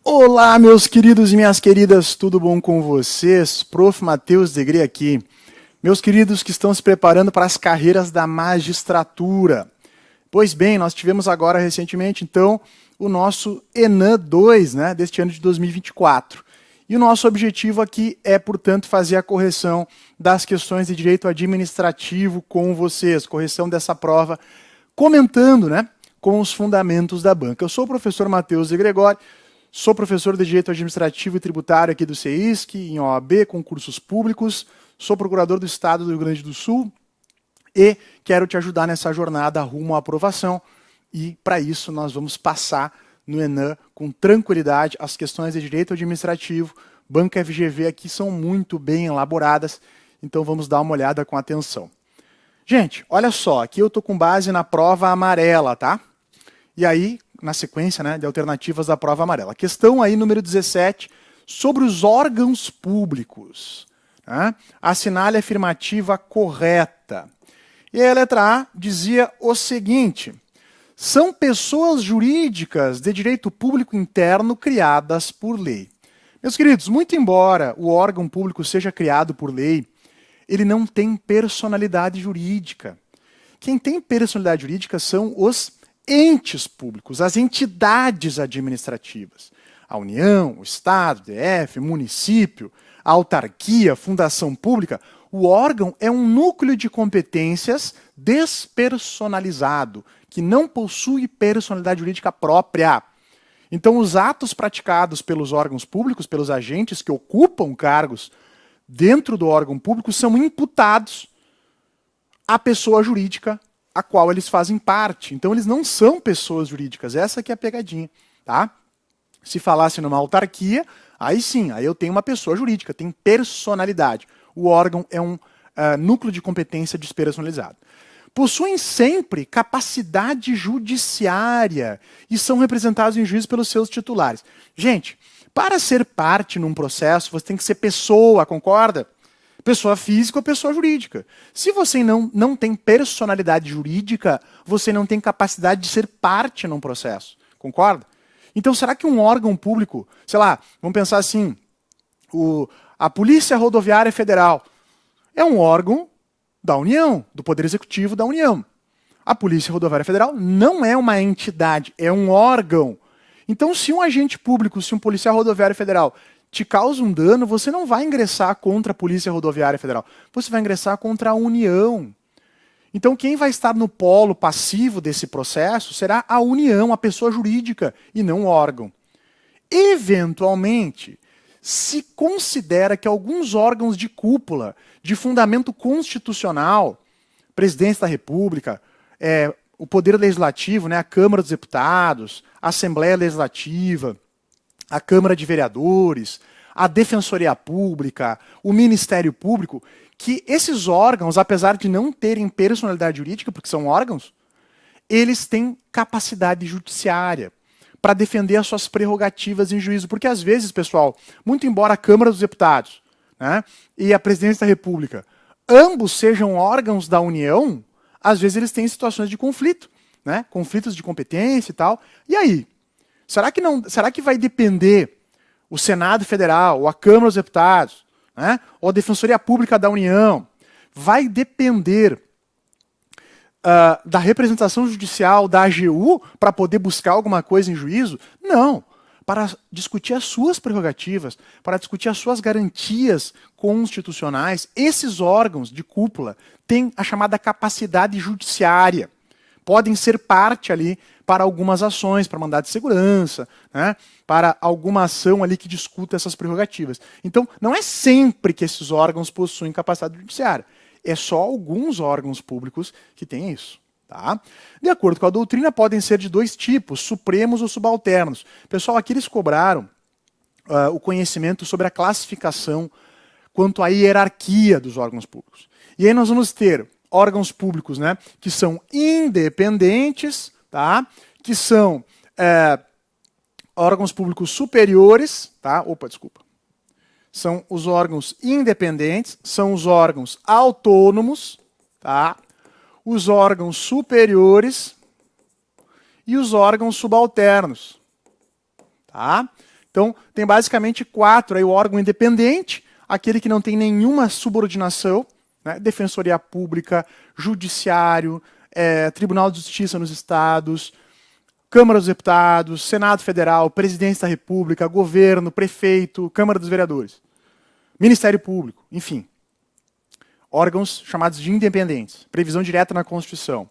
Olá, meus queridos e minhas queridas, tudo bom com vocês? Prof. Matheus Degre aqui. Meus queridos que estão se preparando para as carreiras da magistratura. Pois bem, nós tivemos agora recentemente, então, o nosso ENAM 2, né, deste ano de 2024. E o nosso objetivo aqui é, portanto, fazer a correção das questões de direito administrativo com vocês, correção dessa prova, comentando, né, com os fundamentos da banca. Eu sou o professor Matheus de Gregório, sou professor de Direito Administrativo e Tributário aqui do CEISC, em OAB, concursos públicos, sou procurador do Estado do Rio Grande do Sul e quero te ajudar nessa jornada rumo à aprovação. E, para isso, nós vamos passar no ENAM com tranquilidade as questões de Direito Administrativo. Banca FGV aqui são muito bem elaboradas, então vamos dar uma olhada com atenção. Gente, olha só, aqui eu estou com base na prova amarela, tá? E aí, na sequência, né, de alternativas da prova amarela. Questão aí, número 17, sobre os órgãos públicos. Né? Assinale a afirmativa correta. E a letra A dizia o seguinte: são pessoas jurídicas de direito público interno criadas por lei. Meus queridos, muito embora o órgão público seja criado por lei, ele não tem personalidade jurídica. Quem tem personalidade jurídica são os entes públicos, as entidades administrativas. A União, o Estado, o DF, município, a autarquia, a fundação pública. O órgão é um núcleo de competências despersonalizado, que não possui personalidade jurídica própria. Então, os atos praticados pelos órgãos públicos, pelos agentes que ocupam cargos dentro do órgão público, são imputados à pessoa jurídica a qual eles fazem parte. Então, eles não são pessoas jurídicas. Essa que é a pegadinha, tá? Se falasse numa autarquia, aí sim, aí eu tenho uma pessoa jurídica, tem personalidade. O órgão é um núcleo de competência despersonalizado. Possuem sempre capacidade judiciária e são representados em juízo pelos seus titulares. Gente, para ser parte num processo, você tem que ser pessoa, concorda? Pessoa física ou pessoa jurídica. Se você não tem personalidade jurídica, você não tem capacidade de ser parte num processo. Concorda? Então, será que um órgão público, sei lá, vamos pensar assim, a Polícia Rodoviária Federal é um órgão da União, do Poder Executivo da União. A Polícia Rodoviária Federal não é uma entidade, é um órgão. Então, se um agente público, se um policial rodoviário federal te causa um dano, você não vai ingressar contra a Polícia Rodoviária Federal. Você vai ingressar contra a União. Então, quem vai estar no polo passivo desse processo será a União, a pessoa jurídica, e não o órgão. Eventualmente, se considera que alguns órgãos de cúpula, de fundamento constitucional, Presidência da República, o Poder Legislativo, né, a Câmara dos Deputados, a Assembleia Legislativa, a Câmara de Vereadores, a Defensoria Pública, o Ministério Público, que esses órgãos, apesar de não terem personalidade jurídica, porque são órgãos, eles têm capacidade judiciária para defender as suas prerrogativas em juízo. Porque às vezes, pessoal, muito embora a Câmara dos Deputados, né, e a Presidência da República, ambos sejam órgãos da União, às vezes eles têm situações de conflito, né, conflitos de competência e tal. E aí? Será que vai depender o Senado Federal, ou a Câmara dos Deputados, né, ou a Defensoria Pública da União? Vai depender da representação judicial da AGU para poder buscar alguma coisa em juízo? Não. Para discutir as suas prerrogativas, para discutir as suas garantias constitucionais, esses órgãos de cúpula têm a chamada capacidade judiciária. Podem ser parte ali para algumas ações, para mandado de segurança, né, para alguma ação ali que discuta essas prerrogativas. Então, não é sempre que esses órgãos possuem capacidade judiciária. É só alguns órgãos públicos que têm isso. Tá? De acordo com a doutrina, podem ser de dois tipos, supremos ou subalternos. Pessoal, aqui eles cobraram o conhecimento sobre a classificação quanto à hierarquia dos órgãos públicos. E aí nós vamos ter órgãos públicos, né, que são independentes, tá? Que são órgãos públicos superiores, tá? São os órgãos independentes, são os órgãos autônomos, tá? Os órgãos superiores e os órgãos subalternos. Tá? Então, tem basicamente 4, aí o órgão independente, aquele que não tem nenhuma subordinação, né? Defensoria Pública, Judiciário, Tribunal de Justiça nos estados, Câmara dos Deputados, Senado Federal, Presidência da República, Governo, Prefeito, Câmara dos Vereadores, Ministério Público, enfim. Órgãos chamados de independentes, previsão direta na Constituição.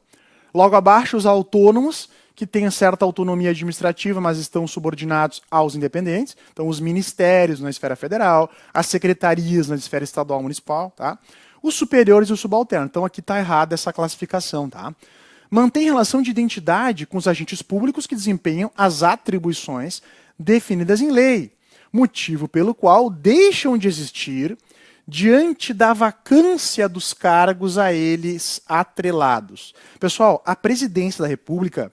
Logo abaixo, os autônomos, que têm certa autonomia administrativa, mas estão subordinados aos independentes. Então, os ministérios na esfera federal, as secretarias na esfera estadual e municipal, tá? Os superiores e os subalternos. Então, aqui está errada essa classificação, tá? Mantém relação de identidade com os agentes públicos que desempenham as atribuições definidas em lei, motivo pelo qual deixam de existir diante da vacância dos cargos a eles atrelados. Pessoal, a presidência da República,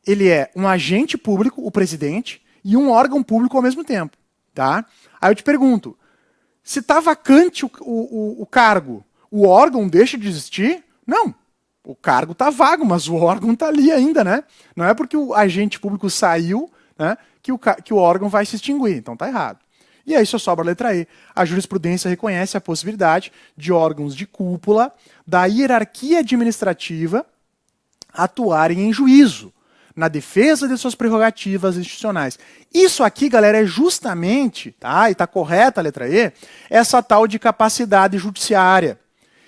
ele é um agente público, o presidente, e um órgão público ao mesmo tempo. Tá? Aí eu te pergunto, se está vacante o cargo, o órgão deixa de existir? Não. O cargo está vago, mas o órgão está ali ainda, né? Não é porque o agente público saiu, né, que o órgão vai se extinguir. Então está errado. E aí só sobra a letra E. A jurisprudência reconhece a possibilidade de órgãos de cúpula da hierarquia administrativa atuarem em juízo, na defesa de suas prerrogativas institucionais. Isso aqui, galera, é justamente, tá? E está correta a letra E, essa tal de capacidade judiciária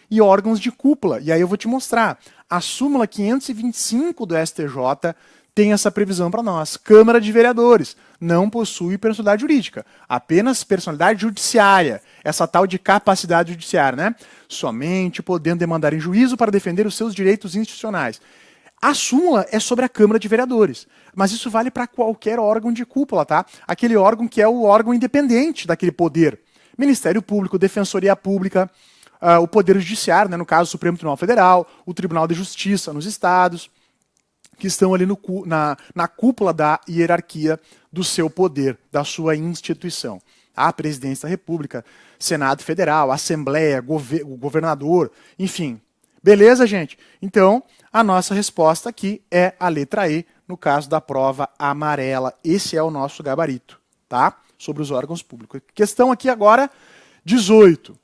e órgãos de cúpula. E aí eu vou te mostrar. A súmula 525 do STJ tem essa previsão para nós. Câmara de Vereadores não possui personalidade jurídica, apenas personalidade judiciária, essa tal de capacidade judiciária, né? Somente podendo demandar em juízo para defender os seus direitos institucionais. A súmula é sobre a Câmara de Vereadores, mas isso vale para qualquer órgão de cúpula, tá? Aquele órgão que é o órgão independente daquele poder. Ministério Público, Defensoria Pública, o Poder Judiciário, né? No caso, o Supremo Tribunal Federal, o Tribunal de Justiça nos estados, que estão ali na cúpula da hierarquia do seu poder, da sua instituição. A Presidência da República, Senado Federal, Assembleia, o governador, enfim. Beleza, gente? Então, a nossa resposta aqui é a letra E, no caso da prova amarela. Esse é o nosso gabarito, tá? Sobre os órgãos públicos. Questão aqui agora, 18.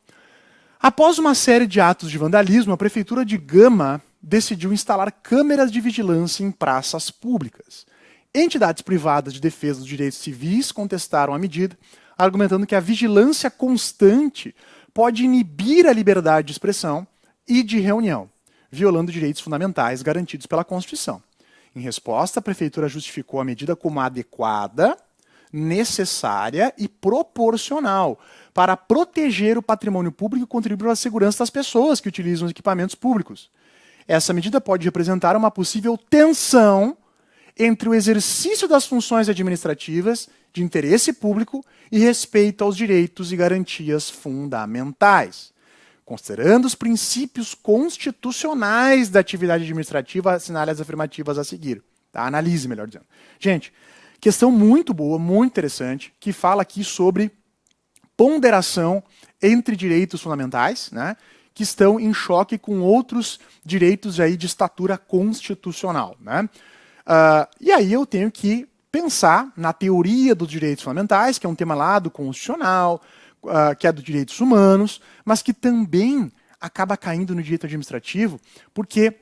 Após uma série de atos de vandalismo, a Prefeitura de Gama decidiu instalar câmeras de vigilância em praças públicas. Entidades privadas de defesa dos direitos civis contestaram a medida, argumentando que a vigilância constante pode inibir a liberdade de expressão e de reunião, violando direitos fundamentais garantidos pela Constituição. Em resposta, a Prefeitura justificou a medida como adequada, necessária e proporcional para proteger o patrimônio público e contribuir para a segurança das pessoas que utilizam os equipamentos públicos. Essa medida pode representar uma possível tensão entre o exercício das funções administrativas de interesse público e respeito aos direitos e garantias fundamentais. Considerando os princípios constitucionais da atividade administrativa, assinale as afirmativas a seguir. Tá? Analise, melhor dizendo. Gente, questão muito boa, muito interessante, que fala aqui sobre ponderação entre direitos fundamentais, né, que estão em choque com outros direitos aí de estatura constitucional. Né? E aí eu tenho que pensar na teoria dos direitos fundamentais, que é um tema lá do constitucional, que é dos direitos humanos, mas que também acaba caindo no direito administrativo, porque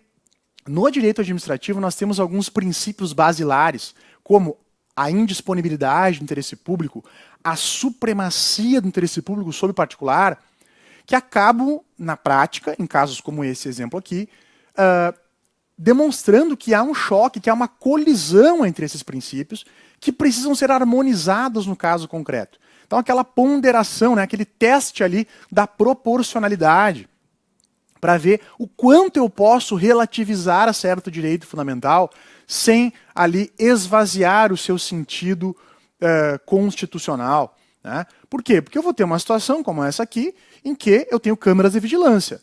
no direito administrativo nós temos alguns princípios basilares, como a indisponibilidade do interesse público, a supremacia do interesse público sobre o particular, que acabam, na prática, em casos como esse exemplo aqui, demonstrando que há um choque, que há uma colisão entre esses princípios, que precisam ser harmonizados no caso concreto. Então aquela ponderação, né, aquele teste ali da proporcionalidade, para ver o quanto eu posso relativizar a certo direito fundamental sem ali esvaziar o seu sentido constitucional. Né? Por quê? Porque eu vou ter uma situação como essa aqui, em que eu tenho câmeras de vigilância,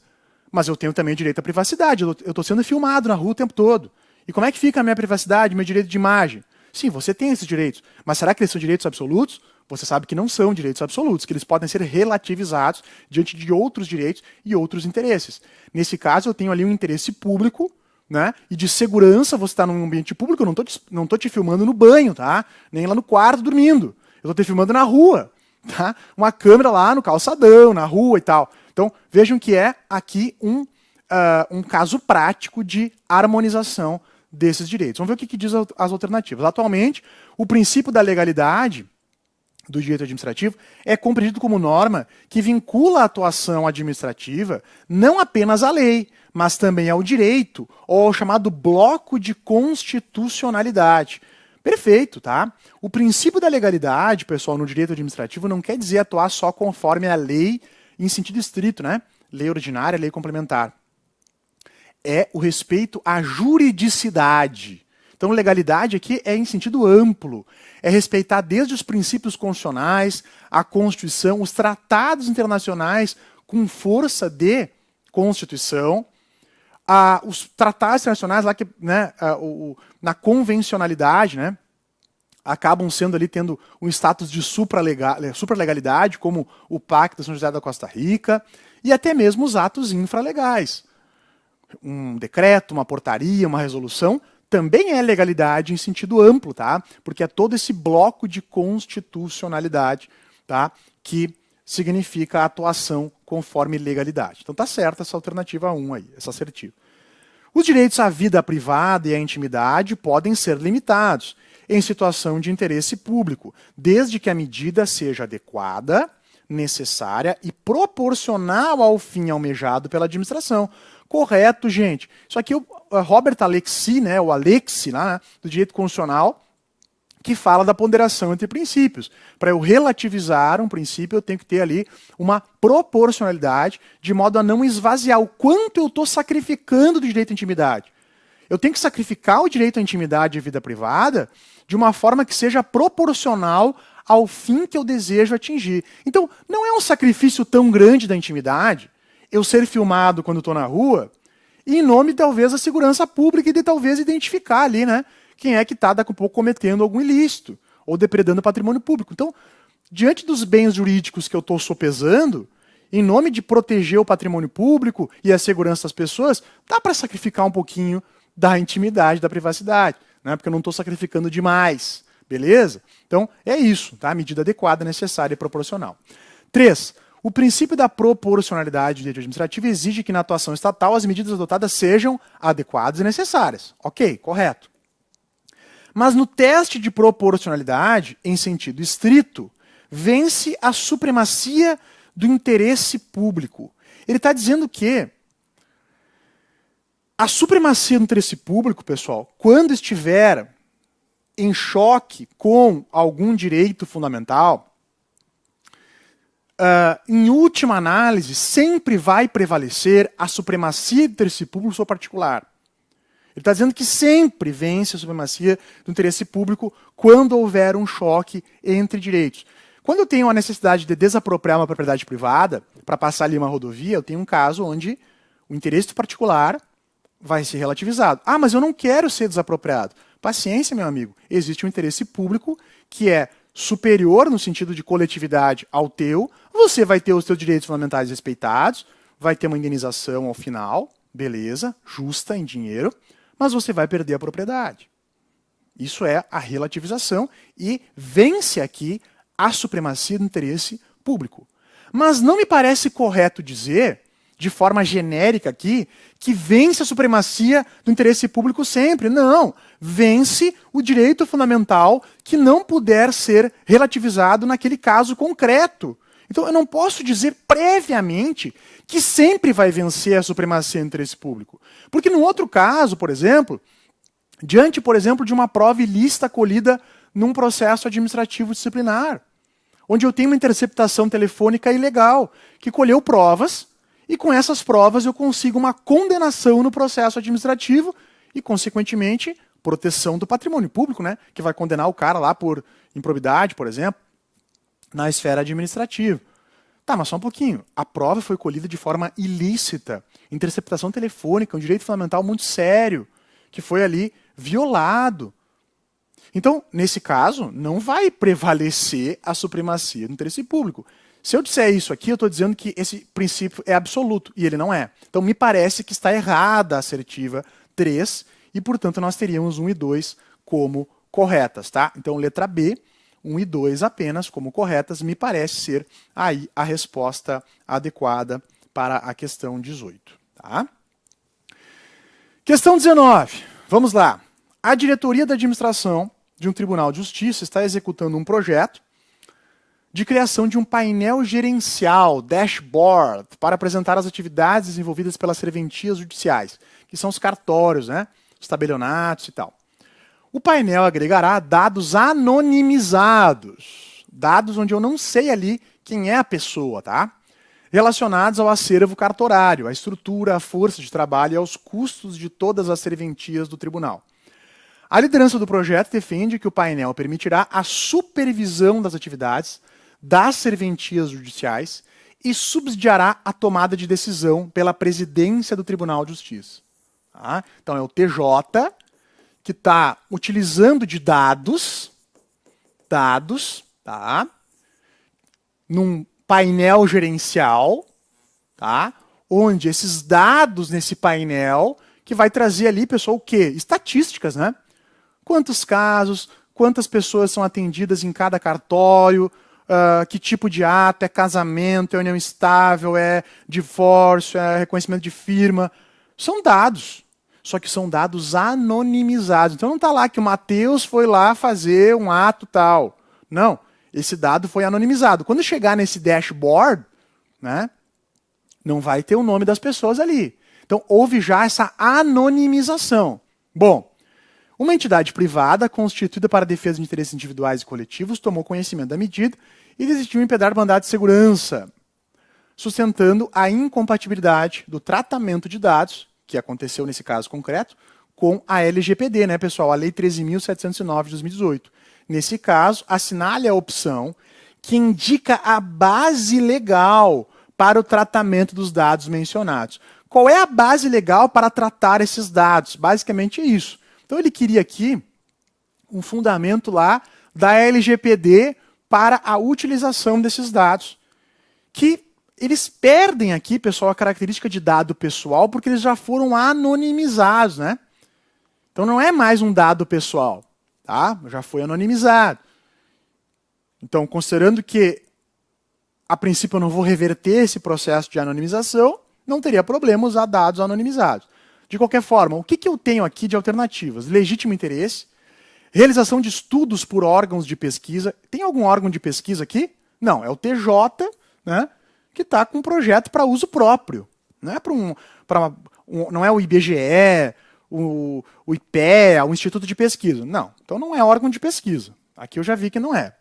mas eu tenho também direito à privacidade, eu estou sendo filmado na rua o tempo todo. E como é que fica a minha privacidade, meu direito de imagem? Sim, você tem esses direitos, mas será que eles são direitos absolutos? Você sabe que não são direitos absolutos, que eles podem ser relativizados diante de outros direitos e outros interesses. Nesse caso, eu tenho ali um interesse público, né, e de segurança. Você está num ambiente público, eu não estou te filmando no banho, tá? Nem lá no quarto dormindo. Eu Eu estou te filmando na rua, tá? Uma câmera lá no calçadão, na rua e tal. Então, vejam que é aqui um caso prático de harmonização desses direitos. Vamos ver o que diz as alternativas. Atualmente, o princípio da legalidade do direito administrativo é compreendido como norma que vincula a atuação administrativa não apenas à lei, mas também ao direito, ou ao chamado bloco de constitucionalidade. Perfeito, tá? O princípio da legalidade, pessoal, no direito administrativo não quer dizer atuar só conforme a lei em sentido estrito, né? Lei ordinária, lei complementar. É o respeito à juridicidade. Então, legalidade aqui é em sentido amplo. É respeitar desde os princípios constitucionais, a Constituição, os tratados internacionais com força de Constituição, os tratados internacionais lá que, né, na convencionalidade, né, acabam sendo ali tendo um status de supralegalidade, como o Pacto de São José da Costa Rica, e até mesmo os atos infralegais. Um decreto, uma portaria, uma resolução, também é legalidade em sentido amplo, tá? Porque é todo esse bloco de constitucionalidade, tá? Que significa a atuação conforme legalidade. Então tá certa essa alternativa 1 aí, essa assertiva. Os direitos à vida privada e à intimidade podem ser limitados em situação de interesse público, desde que a medida seja adequada, necessária e proporcional ao fim almejado pela administração. Correto, gente. Isso aqui é o Robert Alexi, né, o Alexi, lá, né, do direito constitucional, que fala da ponderação entre princípios. Para eu relativizar um princípio, eu tenho que ter ali uma proporcionalidade, de modo a não esvaziar o quanto eu estou sacrificando do direito à intimidade. Eu tenho que sacrificar o direito à intimidade e à vida privada de uma forma que seja proporcional ao fim que eu desejo atingir. Então, não é um sacrifício tão grande da intimidade eu ser filmado quando estou na rua, e em nome, talvez, da segurança pública e de talvez identificar ali, né, quem é que está, daqui a pouco, cometendo algum ilícito ou depredando o patrimônio público. Então, diante dos bens jurídicos que eu estou sopesando, em nome de proteger o patrimônio público e a segurança das pessoas, dá para sacrificar um pouquinho da intimidade, da privacidade, né, porque eu não estou sacrificando demais. Beleza? Então, é isso, tá? A medida adequada, necessária e proporcional. 3. O princípio da proporcionalidade do direito administrativo exige que na atuação estatal as medidas adotadas sejam adequadas e necessárias. Ok, correto. Mas no teste de proporcionalidade, em sentido estrito, vence a supremacia do interesse público. Ele está dizendo que a supremacia do interesse público, pessoal, quando estiver em choque com algum direito fundamental, em última análise, sempre vai prevalecer a supremacia do interesse público sobre o particular. Ele está dizendo que sempre vence a supremacia do interesse público quando houver um choque entre direitos. Quando eu tenho a necessidade de desapropriar uma propriedade privada para passar ali uma rodovia, eu tenho um caso onde o interesse do particular vai ser relativizado. Ah, mas eu não quero ser desapropriado. Paciência, meu amigo. Existe um interesse público que é superior no sentido de coletividade ao teu. Você vai ter os seus direitos fundamentais respeitados, vai ter uma indenização ao final, beleza, justa em dinheiro, mas você vai perder a propriedade. Isso é a relativização e vence aqui a supremacia do interesse público. Mas não me parece correto dizer, de forma genérica aqui, que vence a supremacia do interesse público sempre. Não, vence o direito fundamental que não puder ser relativizado naquele caso concreto. Então eu não posso dizer previamente que sempre vai vencer a supremacia do interesse público. Porque no outro caso, por exemplo, diante, por exemplo, de uma prova ilícita colhida num processo administrativo disciplinar, onde eu tenho uma interceptação telefônica ilegal, que colheu provas, e com essas provas eu consigo uma condenação no processo administrativo e, consequentemente, proteção do patrimônio público, né? Que vai condenar o cara lá por improbidade, por exemplo, na esfera administrativa. Tá, mas só um pouquinho. A prova foi colhida de forma ilícita. Interceptação telefônica, um direito fundamental muito sério, que foi ali violado. Então, nesse caso, não vai prevalecer a supremacia do interesse público. Se eu disser isso aqui, eu estou dizendo que esse princípio é absoluto, e ele não é. Então, me parece que está errada a assertiva 3, e, portanto, nós teríamos 1 e 2 como corretas. Tá? Então, letra B, 1 e 2 apenas como corretas, me parece ser aí a resposta adequada para a questão 18. Tá? Questão 19. Vamos lá. A diretoria da administração de um tribunal de justiça está executando um projeto de criação de um painel gerencial, dashboard, para apresentar as atividades desenvolvidas pelas serventias judiciais, que são os cartórios, né? Os tabelionatos e tal. O painel agregará dados anonimizados, dados onde eu não sei ali quem é a pessoa, tá? Relacionados ao acervo cartorário, à estrutura, à força de trabalho e aos custos de todas as serventias do tribunal. A liderança do projeto defende que o painel permitirá a supervisão das atividades das serventias judiciais e subsidiará a tomada de decisão pela presidência do Tribunal de Justiça. Tá? Então é o TJ que está utilizando de dados, tá? Num painel gerencial, tá? Onde esses dados nesse painel que vai trazer ali, pessoal, o quê? Estatísticas, né? Quantos casos, quantas pessoas são atendidas em cada cartório, que tipo de ato, é casamento, é união estável, é divórcio, é reconhecimento de firma. São dados, só que são dados anonimizados. Então não está lá que o Matheus foi lá fazer um ato tal. Não, esse dado foi anonimizado. Quando chegar nesse dashboard, né, não vai ter o nome das pessoas ali. Então houve já essa anonimização. Bom, uma entidade privada constituída para a defesa de interesses individuais e coletivos tomou conhecimento da medida e decidiu impedrar mandado de segurança, sustentando a incompatibilidade do tratamento de dados, que aconteceu nesse caso concreto, com a LGPD, né, pessoal? A Lei 13.709 de 2018. Nesse caso, assinale a opção que indica a base legal para o tratamento dos dados mencionados. Qual é a base legal para tratar esses dados? Basicamente é isso. Então ele queria aqui um fundamento lá da LGPD para a utilização desses dados. Que eles perdem aqui, pessoal, a característica de dado pessoal porque eles já foram anonimizados, né? Então não é mais um dado pessoal, tá? Já foi anonimizado. Então, considerando que a princípio eu não vou reverter esse processo de anonimização, não teria problema usar dados anonimizados. De qualquer forma, o que eu tenho aqui de alternativas? Legítimo interesse, realização de estudos por órgãos de pesquisa. Tem algum órgão de pesquisa aqui? Não, é o TJ, né, que está com um projeto para uso próprio. Não é, não é o IBGE, o IPEA, o Instituto de Pesquisa. Não, então não é órgão de pesquisa. Aqui eu já vi que não é.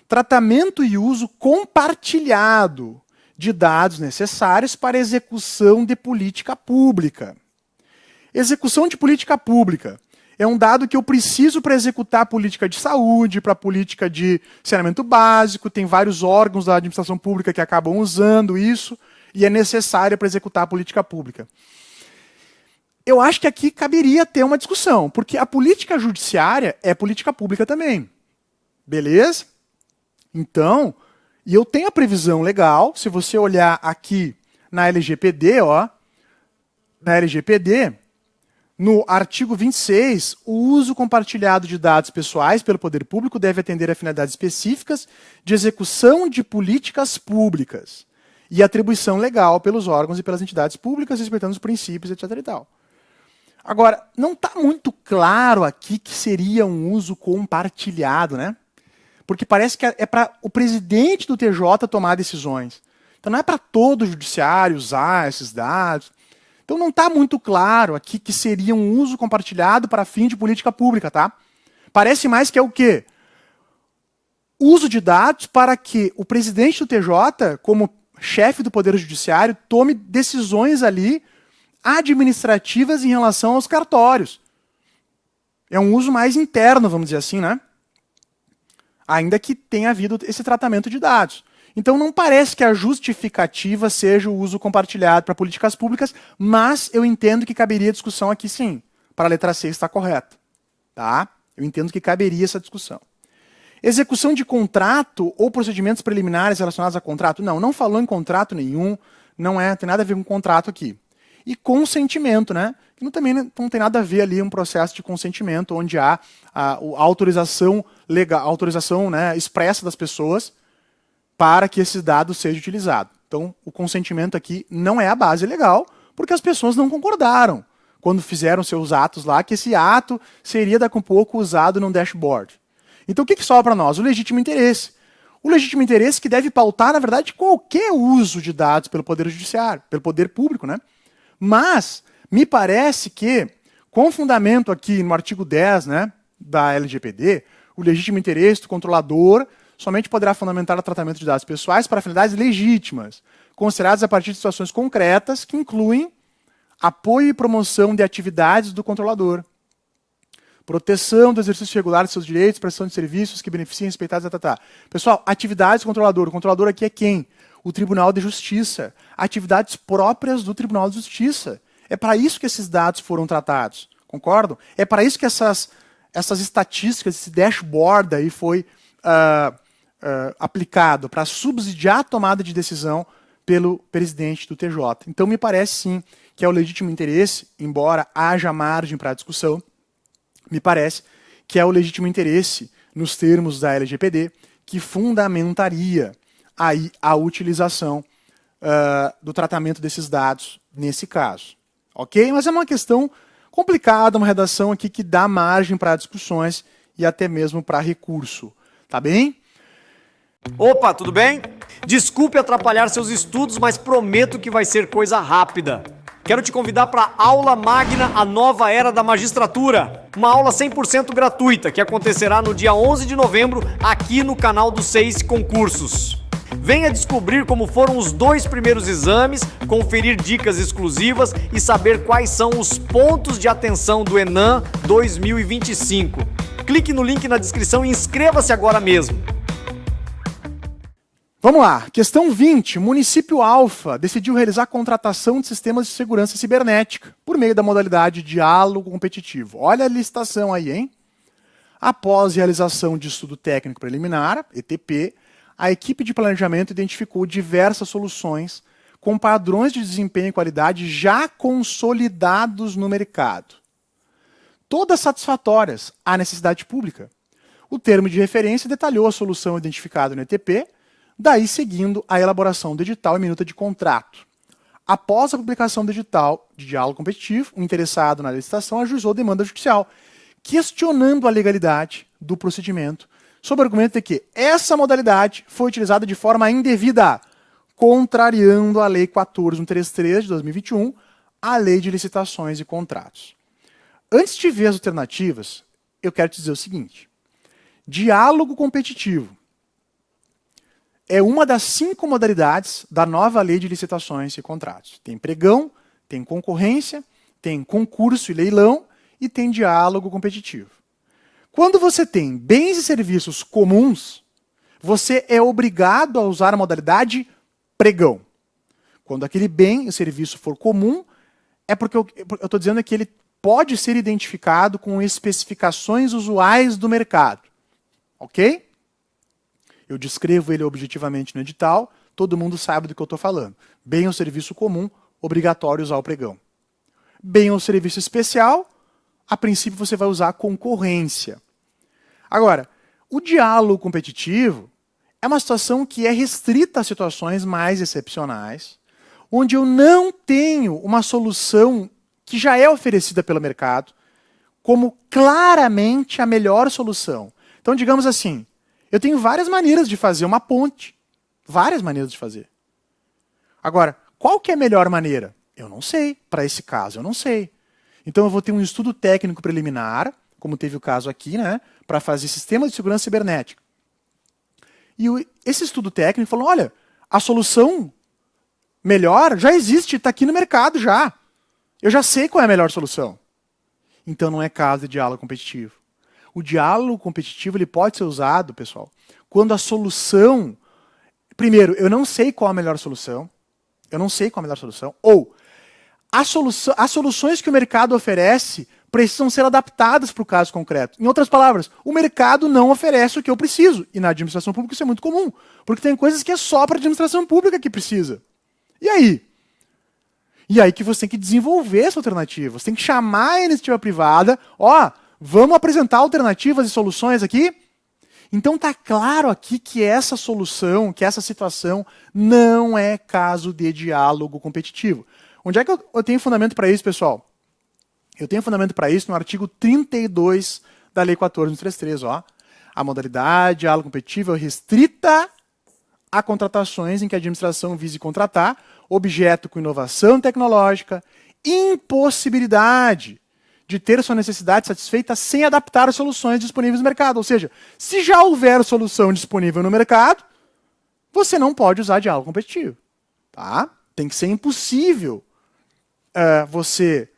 Tratamento e uso compartilhado de dados necessários para execução de política pública. Execução de política pública é um dado que eu preciso para executar a política de saúde, para a política de saneamento básico, tem vários órgãos da administração pública que acabam usando isso, e é necessário para executar a política pública. Eu acho que aqui caberia ter uma discussão, porque a política judiciária é política pública também. Beleza? Então, e eu tenho a previsão legal, se você olhar aqui na LGPD, ó, na LGPD, no artigo 26, o uso compartilhado de dados pessoais pelo poder público deve atender a finalidades específicas de execução de políticas públicas e atribuição legal pelos órgãos e pelas entidades públicas, respeitando os princípios, etc. e tal. Agora, não está muito claro aqui que seria um uso compartilhado, né? Porque parece que é para o presidente do TJ tomar decisões. Então não é para todo o judiciário usar esses dados. Então não está muito claro aqui que seria um uso compartilhado para fim de política pública, tá? Parece mais que é o quê? Uso de dados para que o presidente do TJ, como chefe do Poder Judiciário, tome decisões ali administrativas em relação aos cartórios. É um uso mais interno, vamos dizer assim, né? Ainda que tenha havido esse tratamento de dados. Então não parece que a justificativa seja o uso compartilhado para políticas públicas, mas eu entendo que caberia discussão aqui sim, para a letra C estar correta. Tá? Eu entendo que caberia essa discussão. Execução de contrato ou procedimentos preliminares relacionados a contrato? Não, não falou em contrato nenhum, não tem nada a ver com contrato aqui. E consentimento, né? que também não tem nada a ver ali um processo de consentimento, onde há a autorização legal, autorização, né, expressa das pessoas para que esse dado seja utilizado. Então, o consentimento aqui não é a base legal, porque as pessoas não concordaram quando fizeram seus atos lá, que esse ato seria daqui a pouco usado num dashboard. Então, o que sobra para nós? O legítimo interesse. O legítimo interesse que deve pautar, na verdade, qualquer uso de dados pelo Poder Judiciário, pelo Poder Público, né? Mas, me parece que, com fundamento aqui no artigo 10, né, da LGPD, o legítimo interesse do controlador somente poderá fundamentar o tratamento de dados pessoais para finalidades legítimas, consideradas a partir de situações concretas que incluem apoio e promoção de atividades do controlador, proteção do exercício regular de seus direitos, prestação de serviços que beneficiem respeitados, Pessoal, atividades do controlador. O controlador aqui é quem? O Tribunal de Justiça. Atividades próprias do Tribunal de Justiça. É para isso que esses dados foram tratados. Concordam? É para isso que essas estatísticas, esse dashboard aí foi aplicado para subsidiar a tomada de decisão pelo presidente do TJ. Então, me parece sim que é o legítimo interesse, embora haja margem para a discussão, me parece que é o legítimo interesse, nos termos da LGPD, que fundamentaria aí a utilização do tratamento desses dados nesse caso. Ok? Mas é uma questão complicada, uma redação aqui que dá margem para discussões e até mesmo para recurso. Tá bem? Opa, tudo bem? Desculpe atrapalhar seus estudos, mas prometo que vai ser coisa rápida. Quero te convidar para a Aula Magna, a nova era da magistratura. Uma aula 100% gratuita que acontecerá no dia 11 de novembro aqui no canal do Seis Concursos. Venha descobrir como foram os 2 primeiros exames, conferir dicas exclusivas e saber quais são os pontos de atenção do Enem 2025. Clique no link na descrição e inscreva-se agora mesmo. Vamos lá. Questão 20. Município Alfa decidiu realizar contratação de sistemas de segurança cibernética por meio da modalidade diálogo competitivo. Olha a licitação aí, hein? Após realização de estudo técnico preliminar, ETP, a equipe de planejamento identificou diversas soluções com padrões de desempenho e qualidade já consolidados no mercado. Todas satisfatórias à necessidade pública. O termo de referência detalhou a solução identificada no ETP, daí seguindo a elaboração do edital e minuta de contrato. Após a publicação do edital de diálogo competitivo, o interessado na licitação ajuizou demanda judicial, questionando a legalidade do procedimento, sob o argumento de que essa modalidade foi utilizada de forma indevida, contrariando a Lei 14.133 de 2021, a Lei de Licitações e Contratos. Antes de ver as alternativas, eu quero te dizer o seguinte: diálogo competitivo é uma das 5 modalidades da nova Lei de Licitações e Contratos. Tem pregão, tem concorrência, tem concurso e leilão e tem diálogo competitivo. Quando você tem bens e serviços comuns, você é obrigado a usar a modalidade pregão. Quando aquele bem e serviço for comum, é porque eu estou dizendo que ele pode ser identificado com especificações usuais do mercado. Ok? Eu descrevo ele objetivamente no edital, todo mundo sabe do que eu estou falando. Bem ou serviço comum, obrigatório usar o pregão. Bem ou serviço especial, a princípio você vai usar a concorrência. Agora, o diálogo competitivo é uma situação que é restrita a situações mais excepcionais, onde eu não tenho uma solução que já é oferecida pelo mercado como claramente a melhor solução. Então, digamos assim, eu tenho várias maneiras de fazer uma ponte. Várias maneiras de fazer. Agora, qual que é a melhor maneira? Eu não sei. Para esse caso, eu não sei. Então eu vou ter um estudo técnico preliminar, como teve o caso aqui, né, para fazer sistemas de segurança cibernética. E esse estudo técnico falou, olha, a solução melhor já existe, está aqui no mercado já. Eu já sei qual é a melhor solução. Então não é caso de diálogo competitivo. O diálogo competitivo ele pode ser usado, pessoal, quando a solução... Primeiro, eu não sei qual a melhor solução. Eu não sei qual a melhor solução. Ou, as soluções que o mercado oferece precisam ser adaptadas para o caso concreto. Em outras palavras, o mercado não oferece o que eu preciso. E na administração pública isso é muito comum. Porque tem coisas que é só para a administração pública que precisa. E aí? E aí que você tem que desenvolver essa alternativa. Você tem que chamar a iniciativa privada, vamos apresentar alternativas e soluções aqui? Então está claro aqui que essa solução, que essa situação não é caso de diálogo competitivo. Onde é que eu tenho fundamento para isso, pessoal? Eu tenho fundamento para isso no artigo 32 da Lei 14.133. A modalidade diálogo competitivo é restrita a contratações em que a administração vise contratar objeto com inovação tecnológica, impossibilidade de ter sua necessidade satisfeita sem adaptar as soluções disponíveis no mercado. Ou seja, se já houver solução disponível no mercado, você não pode usar diálogo competitivo. Tá? Tem que ser impossível você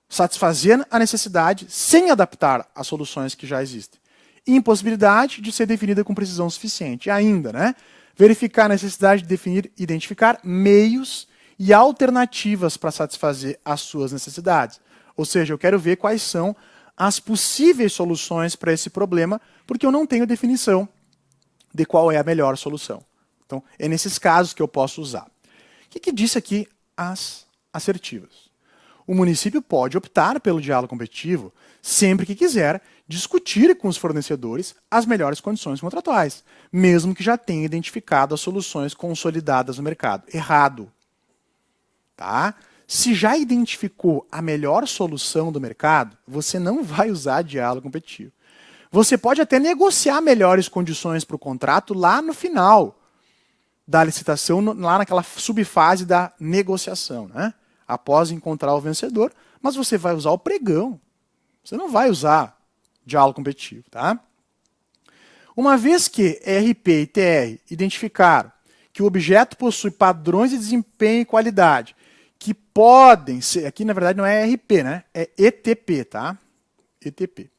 satisfazer a necessidade sem adaptar as soluções que já existem. Impossibilidade de ser definida com precisão suficiente. E ainda, né? Verificar a necessidade de definir, identificar meios e alternativas para satisfazer as suas necessidades. Ou seja, eu quero ver quais são as possíveis soluções para esse problema, porque eu não tenho definição de qual é a melhor solução. Então, é nesses casos que eu posso usar. O que disse aqui as assertivas? O município pode optar pelo diálogo competitivo sempre que quiser discutir com os fornecedores as melhores condições contratuais, mesmo que já tenha identificado as soluções consolidadas no mercado. Errado. Tá? Se já identificou a melhor solução do mercado, você não vai usar diálogo competitivo. Você pode até negociar melhores condições para o contrato lá no final da licitação, lá naquela subfase da negociação, né? Após encontrar o vencedor, mas você vai usar o pregão. Você não vai usar diálogo competitivo. Tá? Uma vez que RP e TR identificaram que o objeto possui padrões de desempenho e qualidade que podem ser, aqui na verdade não é RP, né? É ETP, tá? ETP.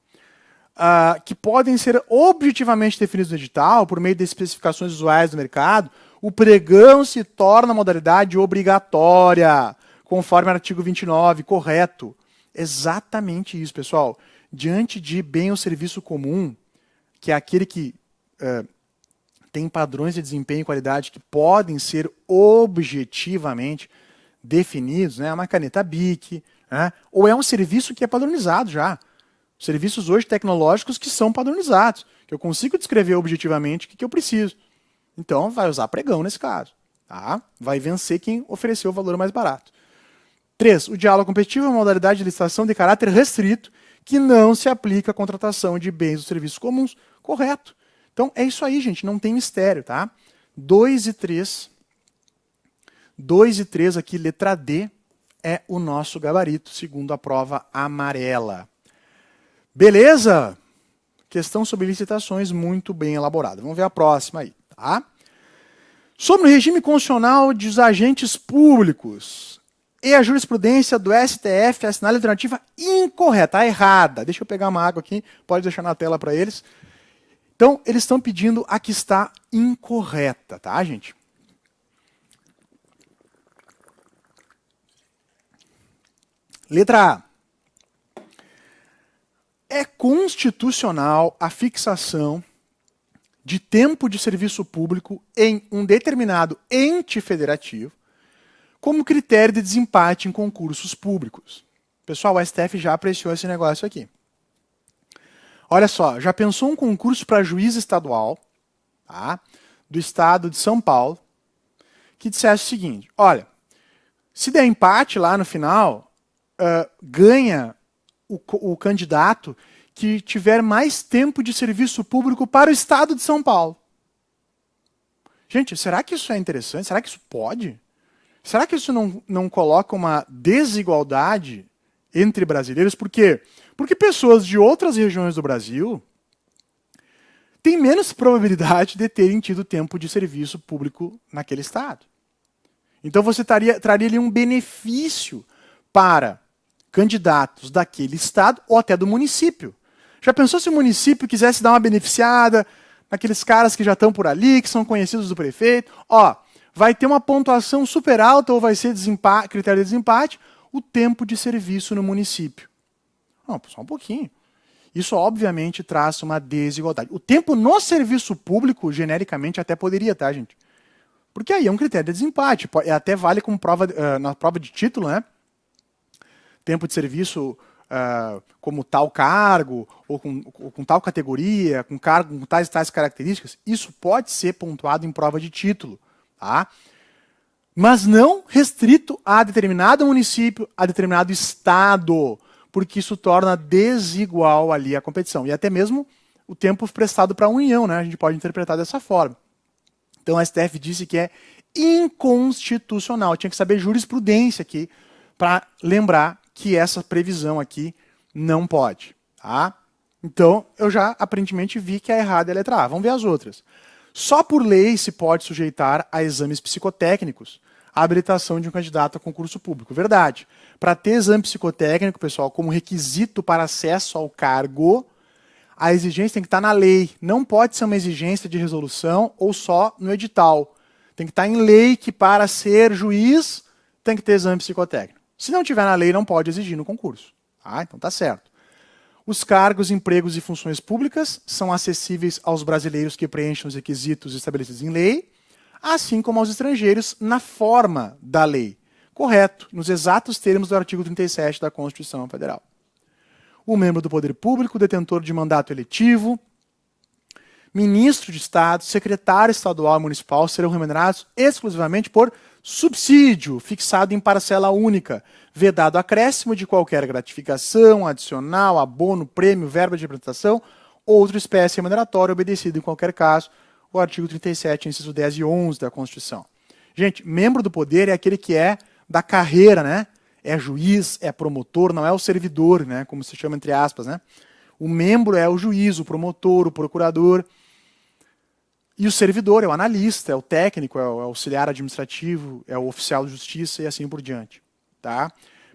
Que podem ser objetivamente definidos no edital por meio de especificações usuais do mercado, o pregão se torna modalidade obrigatória, conforme o artigo 29, correto. Exatamente isso, pessoal. Diante de bem ou serviço comum, que é aquele que tem padrões de desempenho e qualidade que podem ser objetivamente definidos, né? Uma caneta BIC, né? Ou é um serviço que é padronizado já. Serviços hoje tecnológicos que são padronizados, que eu consigo descrever objetivamente o que eu preciso. Então, vai usar pregão nesse caso. Tá? Vai vencer quem ofereceu o valor mais barato. 3. O diálogo competitivo é uma modalidade de licitação de caráter restrito que não se aplica à contratação de bens ou serviços comuns. Correto. Então, é isso aí, gente. Não tem mistério. Tá? 2 e 3. 2 e 3 aqui, letra D, é o nosso gabarito, segundo a prova amarela. Beleza? Questão sobre licitações muito bem elaborada. Vamos ver a próxima aí. Tá? Sobre o regime constitucional dos agentes públicos e a jurisprudência do STF assinala a alternativa incorreta, a errada. Deixa eu pegar uma água aqui, pode deixar na tela para eles. Então, eles estão pedindo a que está incorreta, tá, gente? Letra A. É constitucional a fixação de tempo de serviço público em um determinado ente federativo como critério de desempate em concursos públicos. Pessoal, o STF já apreciou esse negócio aqui. Olha só, já pensou um concurso para juiz estadual, tá, do estado de São Paulo, que dissesse o seguinte, olha, se der empate lá no final, ganha o candidato que tiver mais tempo de serviço público para o estado de São Paulo. Gente, será que isso é interessante? Será que isso pode? Será que isso não coloca uma desigualdade entre brasileiros? Por quê? Porque pessoas de outras regiões do Brasil têm menos probabilidade de terem tido tempo de serviço público naquele estado. Então você traria ali um benefício para candidatos daquele estado ou até do município. Já pensou se o município quisesse dar uma beneficiada naqueles caras que já estão por ali, que são conhecidos do prefeito? Ó, vai ter uma pontuação super alta ou vai ser critério de desempate o tempo de serviço no município. Não, só um pouquinho. Isso, obviamente, traz uma desigualdade. O tempo no serviço público, genericamente, até poderia, tá, gente? Porque aí é um critério de desempate. Até vale como prova, na prova de título, né? Tempo de serviço como tal cargo, ou com tal categoria, com cargo com tais e tais características. Isso pode ser pontuado em prova de título. Tá? Mas não restrito a determinado município, a determinado estado, porque isso torna desigual ali a competição. E até mesmo o tempo prestado para a União, né? A gente pode interpretar dessa forma. Então a STF disse que é inconstitucional. Tinha que saber jurisprudência aqui para lembrar que essa previsão aqui não pode. Tá? Então eu já aparentemente vi que é errada a letra A. Vamos ver as outras. Só por lei se pode sujeitar a exames psicotécnicos a habilitação de um candidato a concurso público. Verdade. Para ter exame psicotécnico, pessoal, como requisito para acesso ao cargo, a exigência tem que estar na lei. Não pode ser uma exigência de resolução ou só no edital. Tem que estar em lei que para ser juiz tem que ter exame psicotécnico. Se não tiver na lei, não pode exigir no concurso. Tá? Então tá certo. Os cargos, empregos e funções públicas são acessíveis aos brasileiros que preenchem os requisitos estabelecidos em lei, assim como aos estrangeiros na forma da lei. Correto, nos exatos termos do artigo 37 da Constituição Federal. O membro do poder público, detentor de mandato eletivo, ministro de Estado, secretário estadual e municipal serão remunerados exclusivamente por subsídio fixado em parcela única, vedado acréscimo de qualquer gratificação, adicional, abono, prêmio, verba de representação ou outra espécie remuneratória, obedecido em qualquer caso o artigo 37, inciso 10 e 11 da Constituição. Gente, membro do poder é aquele que é da carreira, né? É juiz, é promotor, não é o servidor, né? Como se chama entre aspas, né? O membro é o juiz, o promotor, o procurador. E o servidor é o analista, é o técnico, é o auxiliar administrativo, é o oficial de justiça e assim por diante. Tá?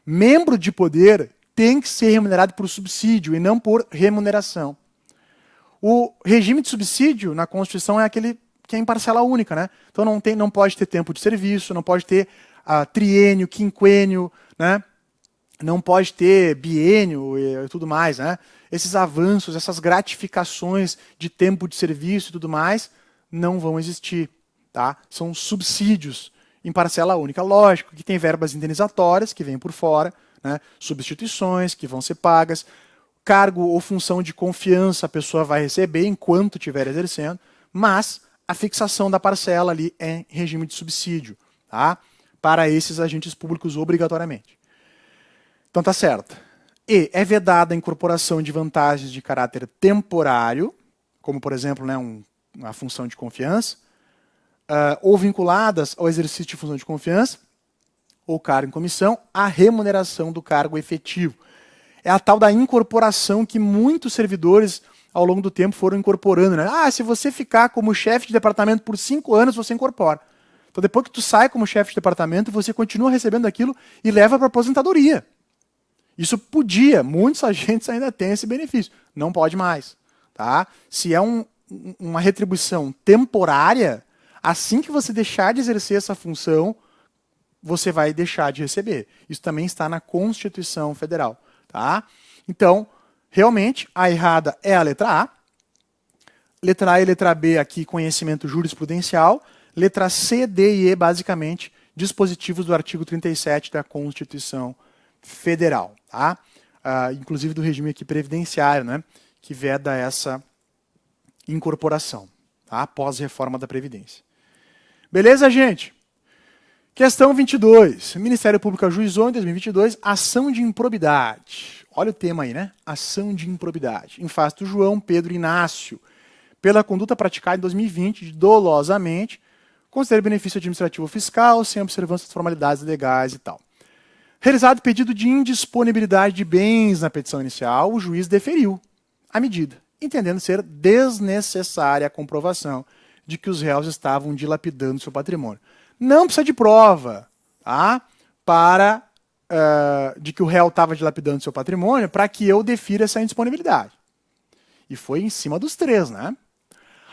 Membro de poder tem que ser remunerado por subsídio e não por remuneração. O regime de subsídio na Constituição é aquele que é em parcela única. Né? Então não pode ter tempo de serviço, não pode ter triênio, quinquênio, né? Não pode ter biênio e tudo mais. Né? Esses avanços, essas gratificações de tempo de serviço e tudo mais não vão existir. Tá? São subsídios em parcela única. Lógico que tem verbas indenizatórias que vêm por fora, né? Substituições que vão ser pagas, cargo ou função de confiança a pessoa vai receber enquanto estiver exercendo, mas a fixação da parcela ali é em regime de subsídio, tá? Para esses agentes públicos obrigatoriamente. Então tá certo. E é vedada a incorporação de vantagens de caráter temporário, como por exemplo, né, uma função de confiança, ou vinculadas ao exercício de função de confiança, ou cargo em comissão, a remuneração do cargo efetivo. É a tal da incorporação que muitos servidores, ao longo do tempo, foram incorporando. Né? Se você ficar como chefe de departamento por 5 anos, você incorpora. Então, depois que tu sai como chefe de departamento, você continua recebendo aquilo e leva para a aposentadoria. Isso podia, muitos agentes ainda têm esse benefício. Não pode mais. Tá? Se é uma retribuição temporária, assim que você deixar de exercer essa função, você vai deixar de receber. Isso também está na Constituição Federal. Tá? Então, realmente, a errada é a letra A. Letra A e letra B aqui, conhecimento jurisprudencial. Letra C, D e E, basicamente, dispositivos do artigo 37 da Constituição Federal. Tá? Inclusive do regime aqui previdenciário, né? Que veda essa incorporação, tá? Após a reforma da Previdência. Beleza, gente? Questão 22. O Ministério Público ajuizou em 2022 ação de improbidade. Olha o tema aí, né? Ação de improbidade. Em face do João Pedro Inácio, pela conduta praticada em 2020, dolosamente, considera benefício administrativo fiscal, sem observância das formalidades legais e tal. Realizado pedido de indisponibilidade de bens na petição inicial, o juiz deferiu a medida, entendendo ser desnecessária a comprovação de que os réus estavam dilapidando seu patrimônio. Não precisa de prova, tá? De que o réu estava dilapidando seu patrimônio para que eu defira essa indisponibilidade. E foi em cima dos 3, né?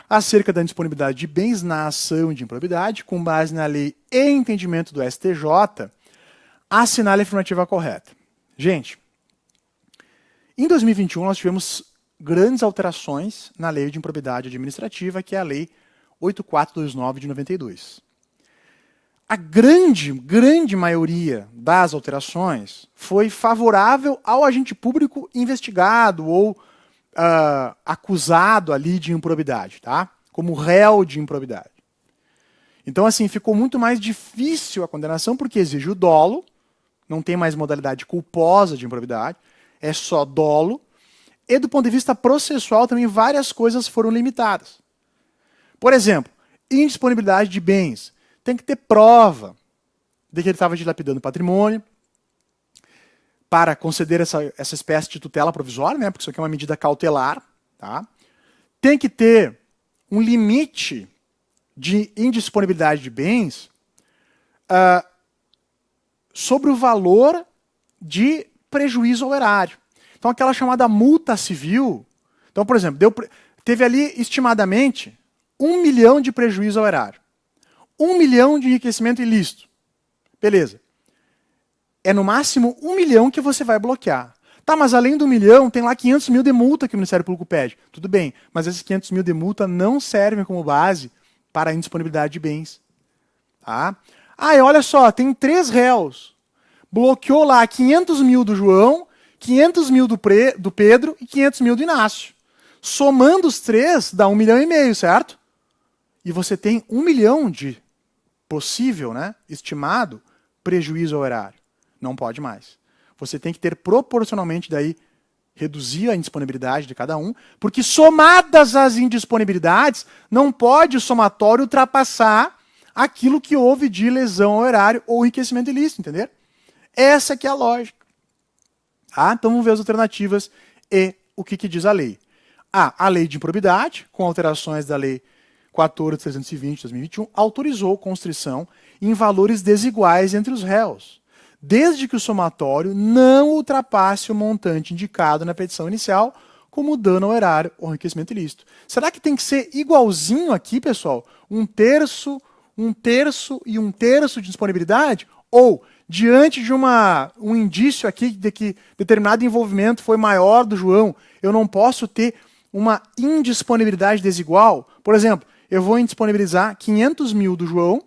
Acerca da indisponibilidade de bens na ação de improbidade, com base na lei e entendimento do STJ, assinale a afirmativa correta. Gente, em 2021 nós tivemos grandes alterações na lei de improbidade administrativa, que é a lei 8429 de 92. a grande maioria das alterações foi favorável ao agente público investigado ou acusado ali de improbidade, tá? Como réu de improbidade. Então, assim, ficou muito mais difícil a condenação porque exige o dolo, não tem mais modalidade culposa de improbidade, é só dolo. E do ponto de vista processual também várias coisas foram limitadas. Por exemplo, indisponibilidade de bens. Tem que ter prova de que ele estava dilapidando patrimônio para conceder essa espécie de tutela provisória, né? Porque isso aqui é uma medida cautelar. Tá? Tem que ter um limite de indisponibilidade de bens sobre o valor de prejuízo ao erário. Então, aquela chamada multa civil. Então, por exemplo, teve ali estimadamente 1 milhão de prejuízo ao erário. 1 milhão de enriquecimento ilícito. Beleza. É no máximo 1 milhão que você vai bloquear. Tá, mas além do 1 milhão, tem lá 500 mil de multa que o Ministério Público pede. Tudo bem, mas esses 500 mil de multa não servem como base para a indisponibilidade de bens. Tá? Ah, e olha só, tem 3 réus. Bloqueou lá 500 mil do João, 500 mil do Pedro e 500 mil do Inácio. Somando os 3, dá 1,5 milhão, certo? E você tem 1 milhão de possível, né, estimado, prejuízo ao erário. Não pode mais. Você tem que ter proporcionalmente daí reduzir a indisponibilidade de cada um, porque somadas as indisponibilidades, não pode o somatório ultrapassar aquilo que houve de lesão ao erário ou enriquecimento ilícito, entender? Essa que é a lógica. Tá? Então vamos ver as alternativas e o que diz a lei. A lei de improbidade, com alterações da lei 14.320 de 2021, autorizou constrição em valores desiguais entre os réus, desde que o somatório não ultrapasse o montante indicado na petição inicial como dano ao erário ou enriquecimento ilícito. Será que tem que ser igualzinho aqui, pessoal? 1/3, 1/3 e 1/3 de disponibilidade? Ou, diante de um indício aqui de que determinado envolvimento foi maior do João, eu não posso ter uma indisponibilidade desigual? Por exemplo, eu vou indisponibilizar 500 mil do João,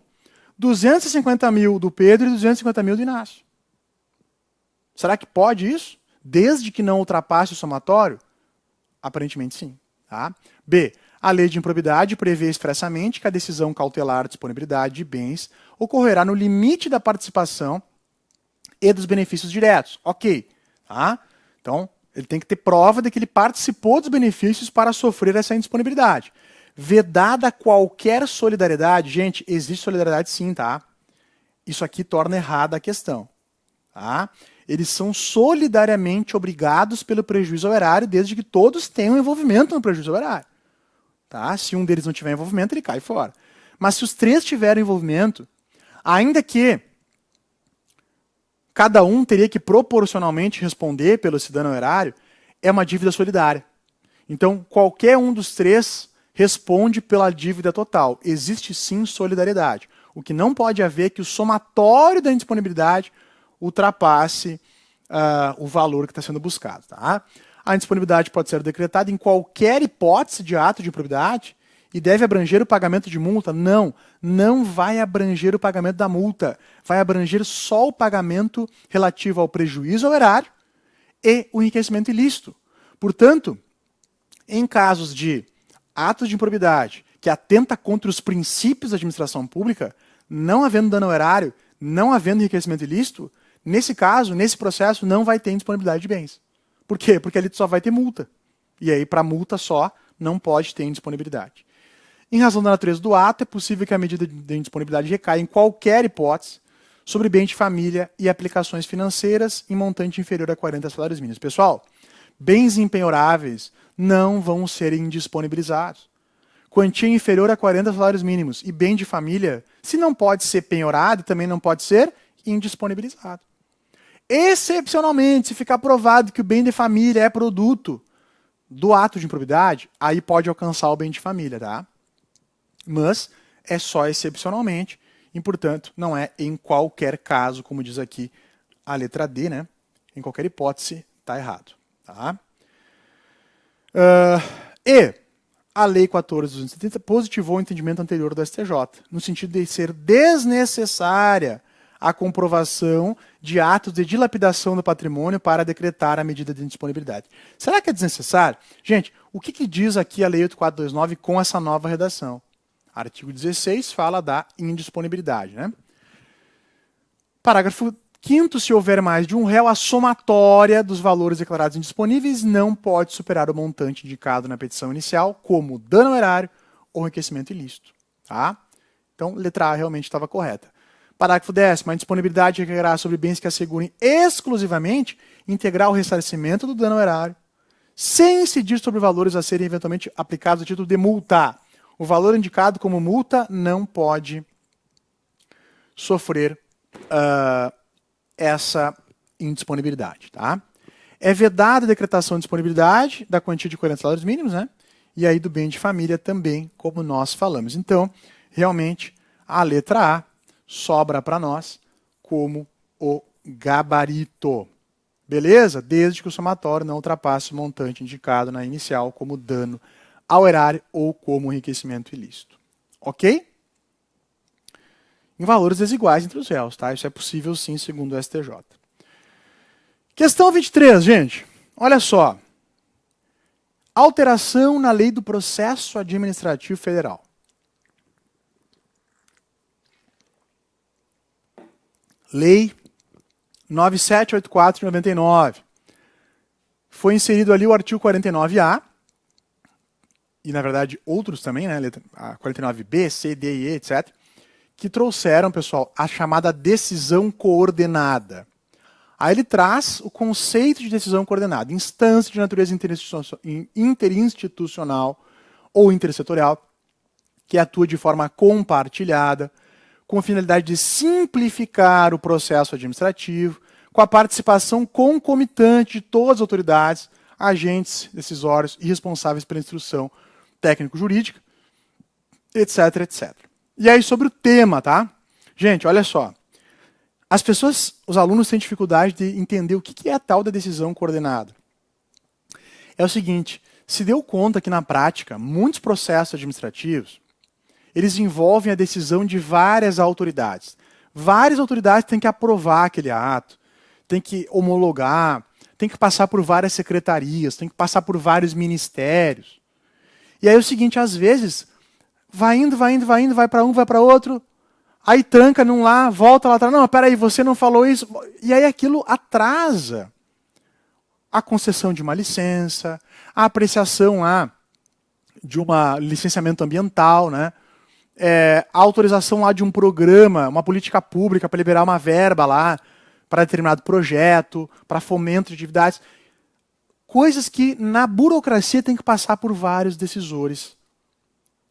250 mil do Pedro e 250 mil do Inácio. Será que pode isso? Desde que não ultrapasse o somatório? Aparentemente sim. Tá? B. A lei de improbidade prevê expressamente que a decisão cautelar de disponibilidade de bens ocorrerá no limite da participação e dos benefícios diretos. Ok. Tá? Então, ele tem que ter prova de que ele participou dos benefícios para sofrer essa indisponibilidade. Vedada qualquer solidariedade, gente, existe solidariedade sim, tá? Isso aqui torna errada a questão. Tá? Eles são solidariamente obrigados pelo prejuízo ao erário, desde que todos tenham envolvimento no prejuízo ao erário. Tá? Se um deles não tiver envolvimento, ele cai fora. Mas se os 3 tiverem envolvimento, ainda que cada um teria que proporcionalmente responder pelo esse dano ao erário, é uma dívida solidária. Então, qualquer um dos 3 responde pela dívida total. Existe sim solidariedade. O que não pode haver é que o somatório da indisponibilidade ultrapasse o valor que está sendo buscado. Tá? A indisponibilidade pode ser decretada em qualquer hipótese de ato de improbidade e deve abranger o pagamento de multa? Não, não vai abranger o pagamento da multa. Vai abranger só o pagamento relativo ao prejuízo ao erário e o enriquecimento ilícito. Portanto, em casos de atos de improbidade que atenta contra os princípios da administração pública, não havendo dano ao erário, não havendo enriquecimento ilícito, nesse caso, nesse processo, não vai ter indisponibilidade de bens. Por quê? Porque ali só vai ter multa. E aí, para multa só, não pode ter indisponibilidade. Em razão da natureza do ato, é possível que a medida de indisponibilidade recaia em qualquer hipótese sobre bem de família e aplicações financeiras em montante inferior a 40 salários mínimos. Pessoal, bens impenhoráveis não vão ser indisponibilizados. Quantia inferior a 40 salários mínimos e bem de família, se não pode ser penhorado, também não pode ser indisponibilizado. Excepcionalmente, se ficar provado que o bem de família é produto do ato de improbidade, aí pode alcançar o bem de família, tá? Mas é só excepcionalmente e, portanto, não é em qualquer caso, como diz aqui a letra D, né? Em qualquer hipótese, está errado. Tá? E a Lei 14.270 positivou o entendimento anterior do STJ, no sentido de ser desnecessária a comprovação de atos de dilapidação do patrimônio para decretar a medida de indisponibilidade. Será que é desnecessário? Gente, o que diz aqui a Lei 8.429 com essa nova redação? Artigo 16 fala da indisponibilidade, né? Parágrafo 5º, se houver mais de um réu, a somatória dos valores declarados indisponíveis não pode superar o montante indicado na petição inicial, como dano ao erário ou enriquecimento ilícito. Tá? Então, letra A realmente estava correta. Parágrafo 10º, a indisponibilidade requererá sobre bens que assegurem exclusivamente integrar o ressarcimento do dano ao erário, sem incidir sobre valores a serem eventualmente aplicados a título de multa. O valor indicado como multa não pode sofrer essa indisponibilidade. Tá? É vedada a decretação de disponibilidade da quantia de 40 salários mínimos, né? E aí do bem de família também, como nós falamos. Então, realmente, a letra A sobra para nós como o gabarito. Beleza? Desde que o somatório não ultrapasse o montante indicado na inicial como dano ao erário ou como enriquecimento ilícito. Ok? Em valores desiguais entre os réus, tá? Isso é possível sim, segundo o STJ. Questão 23, gente. Olha só. Alteração na Lei do Processo Administrativo Federal. Lei 9784 de 99. Foi inserido ali o artigo 49A, e na verdade outros também, né? A 49B, C, D e E, etc., que trouxeram, pessoal, a chamada decisão coordenada. Aí ele traz o conceito de decisão coordenada, instância de natureza interinstitucional ou intersetorial, que atua de forma compartilhada, com a finalidade de simplificar o processo administrativo, com a participação concomitante de todas as autoridades, agentes decisórios e responsáveis pela instrução técnico-jurídica, etc, etc. E aí sobre o tema, tá? Gente, olha só. As pessoas, os alunos têm dificuldade de entender o que é a tal da decisão coordenada. É o seguinte, se deu conta que na prática, muitos processos administrativos, eles envolvem a decisão de várias autoridades. Várias autoridades têm que aprovar aquele ato, têm que homologar, têm que passar por várias secretarias, têm que passar por vários ministérios. E aí é o seguinte, às vezes, vai indo, vai para um, vai para outro, aí tranca num lá, volta lá atrás, não, peraí, você não falou isso. E aí aquilo atrasa a concessão de uma licença, a apreciação lá de um licenciamento ambiental, né? A autorização lá de um programa, uma política pública para liberar uma verba lá para determinado projeto, para fomento de atividades. Coisas que na burocracia tem que passar por vários decisores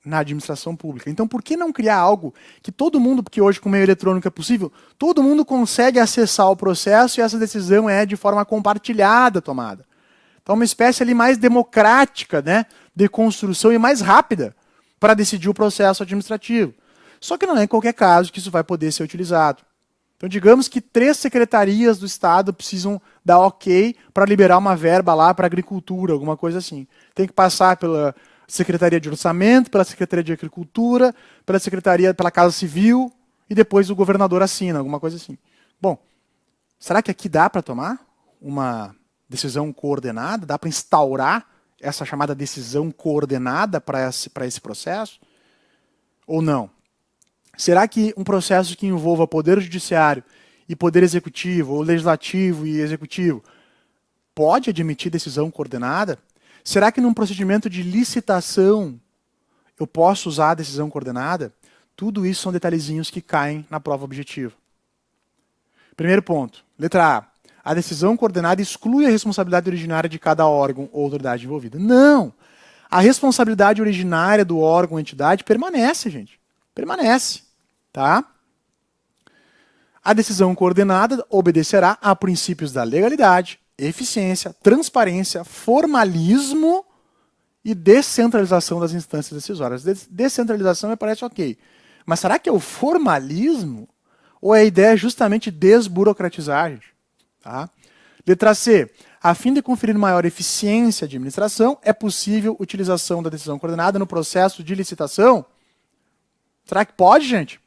na administração pública. Então, por que não criar algo que todo mundo, porque hoje com o meio eletrônico é possível, todo mundo consegue acessar o processo e essa decisão é de forma compartilhada tomada. Então, uma espécie ali mais democrática, né, de construção e mais rápida para decidir o processo administrativo. Só que não é em qualquer caso que isso vai poder ser utilizado. Então, digamos que 3 secretarias do Estado precisam dar ok para liberar uma verba lá para a agricultura, alguma coisa assim. Tem que passar pela Secretaria de Orçamento, pela Secretaria de Agricultura, pela Casa Civil, e depois o governador assina, alguma coisa assim. Bom, será que aqui dá para tomar uma decisão coordenada? Dá para instaurar essa chamada decisão coordenada para esse processo? Ou não? Será que um processo que envolva poder judiciário e poder executivo, ou legislativo e executivo, pode admitir decisão coordenada? Será que num procedimento de licitação eu posso usar a decisão coordenada? Tudo isso são detalhezinhos que caem na prova objetiva. Primeiro ponto, letra A. A decisão coordenada exclui a responsabilidade originária de cada órgão ou autoridade envolvida. Não! A responsabilidade originária do órgão ou entidade permanece, gente. Permanece. Tá? A decisão coordenada obedecerá a princípios da legalidade, eficiência, transparência, formalismo e descentralização das instâncias decisórias. Descentralização me parece ok. Mas será que é o formalismo? Ou a ideia é justamente desburocratizar, gente? Tá? Letra C. A fim de conferir maior eficiência de administração, é possível utilização da decisão coordenada no processo de licitação? Será que pode, gente?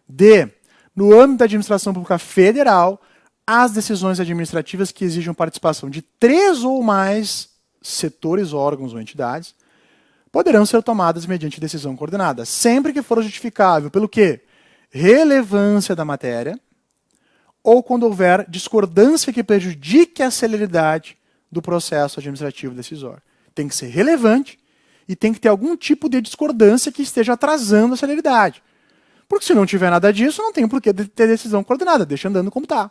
D. No âmbito da administração pública federal, as decisões administrativas que exijam participação de 3 ou mais setores, órgãos ou entidades poderão ser tomadas mediante decisão coordenada, sempre que for justificável pelo quê? Relevância da matéria, ou quando houver discordância que prejudique a celeridade do processo administrativo decisório. Tem que ser relevante e tem que ter algum tipo de discordância que esteja atrasando a celeridade. Porque se não tiver nada disso, não tem por que ter decisão coordenada, deixa andando como está.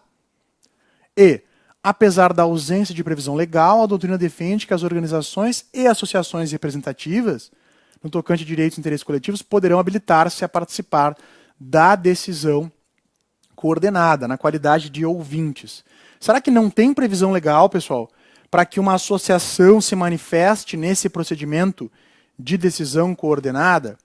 E, apesar da ausência de previsão legal, a doutrina defende que as organizações e associações representativas, no tocante a direitos e interesses coletivos, poderão habilitar-se a participar da decisão coordenada, na qualidade de ouvintes. Será que não tem previsão legal, pessoal, para que uma associação se manifeste nesse procedimento de decisão coordenada?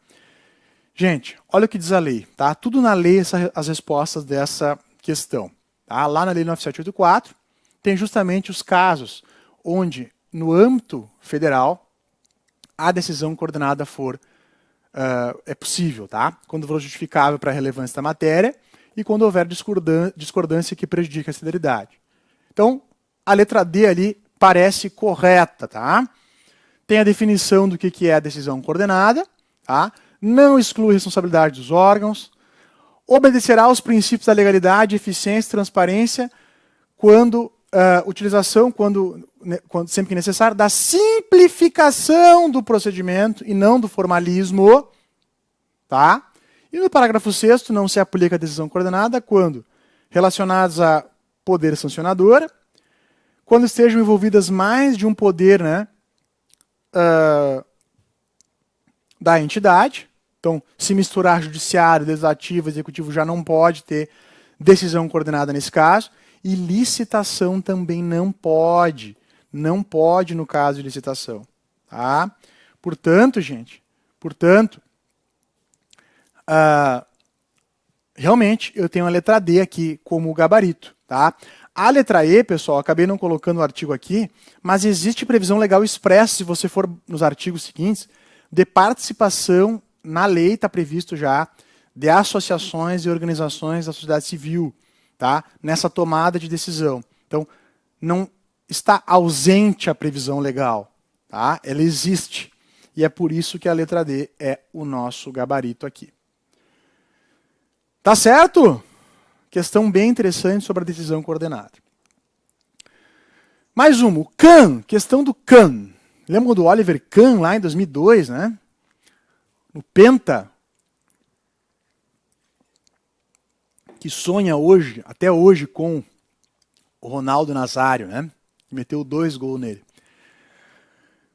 Gente, olha o que diz a lei, tá? Tudo na lei as respostas dessa questão. Tá? Lá na Lei 9784, tem justamente os casos onde, no âmbito federal, a decisão coordenada é possível, tá? Quando for justificável para a relevância da matéria e quando houver discordância que prejudique a celeridade. Então, a letra D ali parece correta, tá? Tem a definição do que é a decisão coordenada, tá? Não exclui responsabilidade dos órgãos, obedecerá aos princípios da legalidade, eficiência e transparência quando utilização, sempre que necessário, da simplificação do procedimento e não do formalismo, tá? E no parágrafo 6º, não se aplica a decisão coordenada quando relacionados a poder sancionador, quando estejam envolvidas mais de um poder, né, da entidade. Então, se misturar judiciário, legislativo, executivo, já não pode ter decisão coordenada nesse caso. E licitação também não pode. Não pode no caso de licitação. Tá? Portanto, gente, realmente eu tenho a letra D aqui como gabarito. Tá? A letra E, pessoal, acabei não colocando o artigo aqui, mas existe previsão legal expressa, se você for nos artigos seguintes, de participação na lei, está previsto já, de associações e organizações da sociedade civil, tá? Nessa tomada de decisão. Então, não está ausente a previsão legal, tá? Ela existe. E é por isso que a letra D é o nosso gabarito aqui. Tá certo? Questão bem interessante sobre a decisão coordenada. Mais uma, o Kahn, questão do Kahn. Lembra do Oliver Kahn lá em 2002, né? No Penta, que sonha hoje, até hoje, com o Ronaldo Nazário, né? Que meteu 2 gols nele.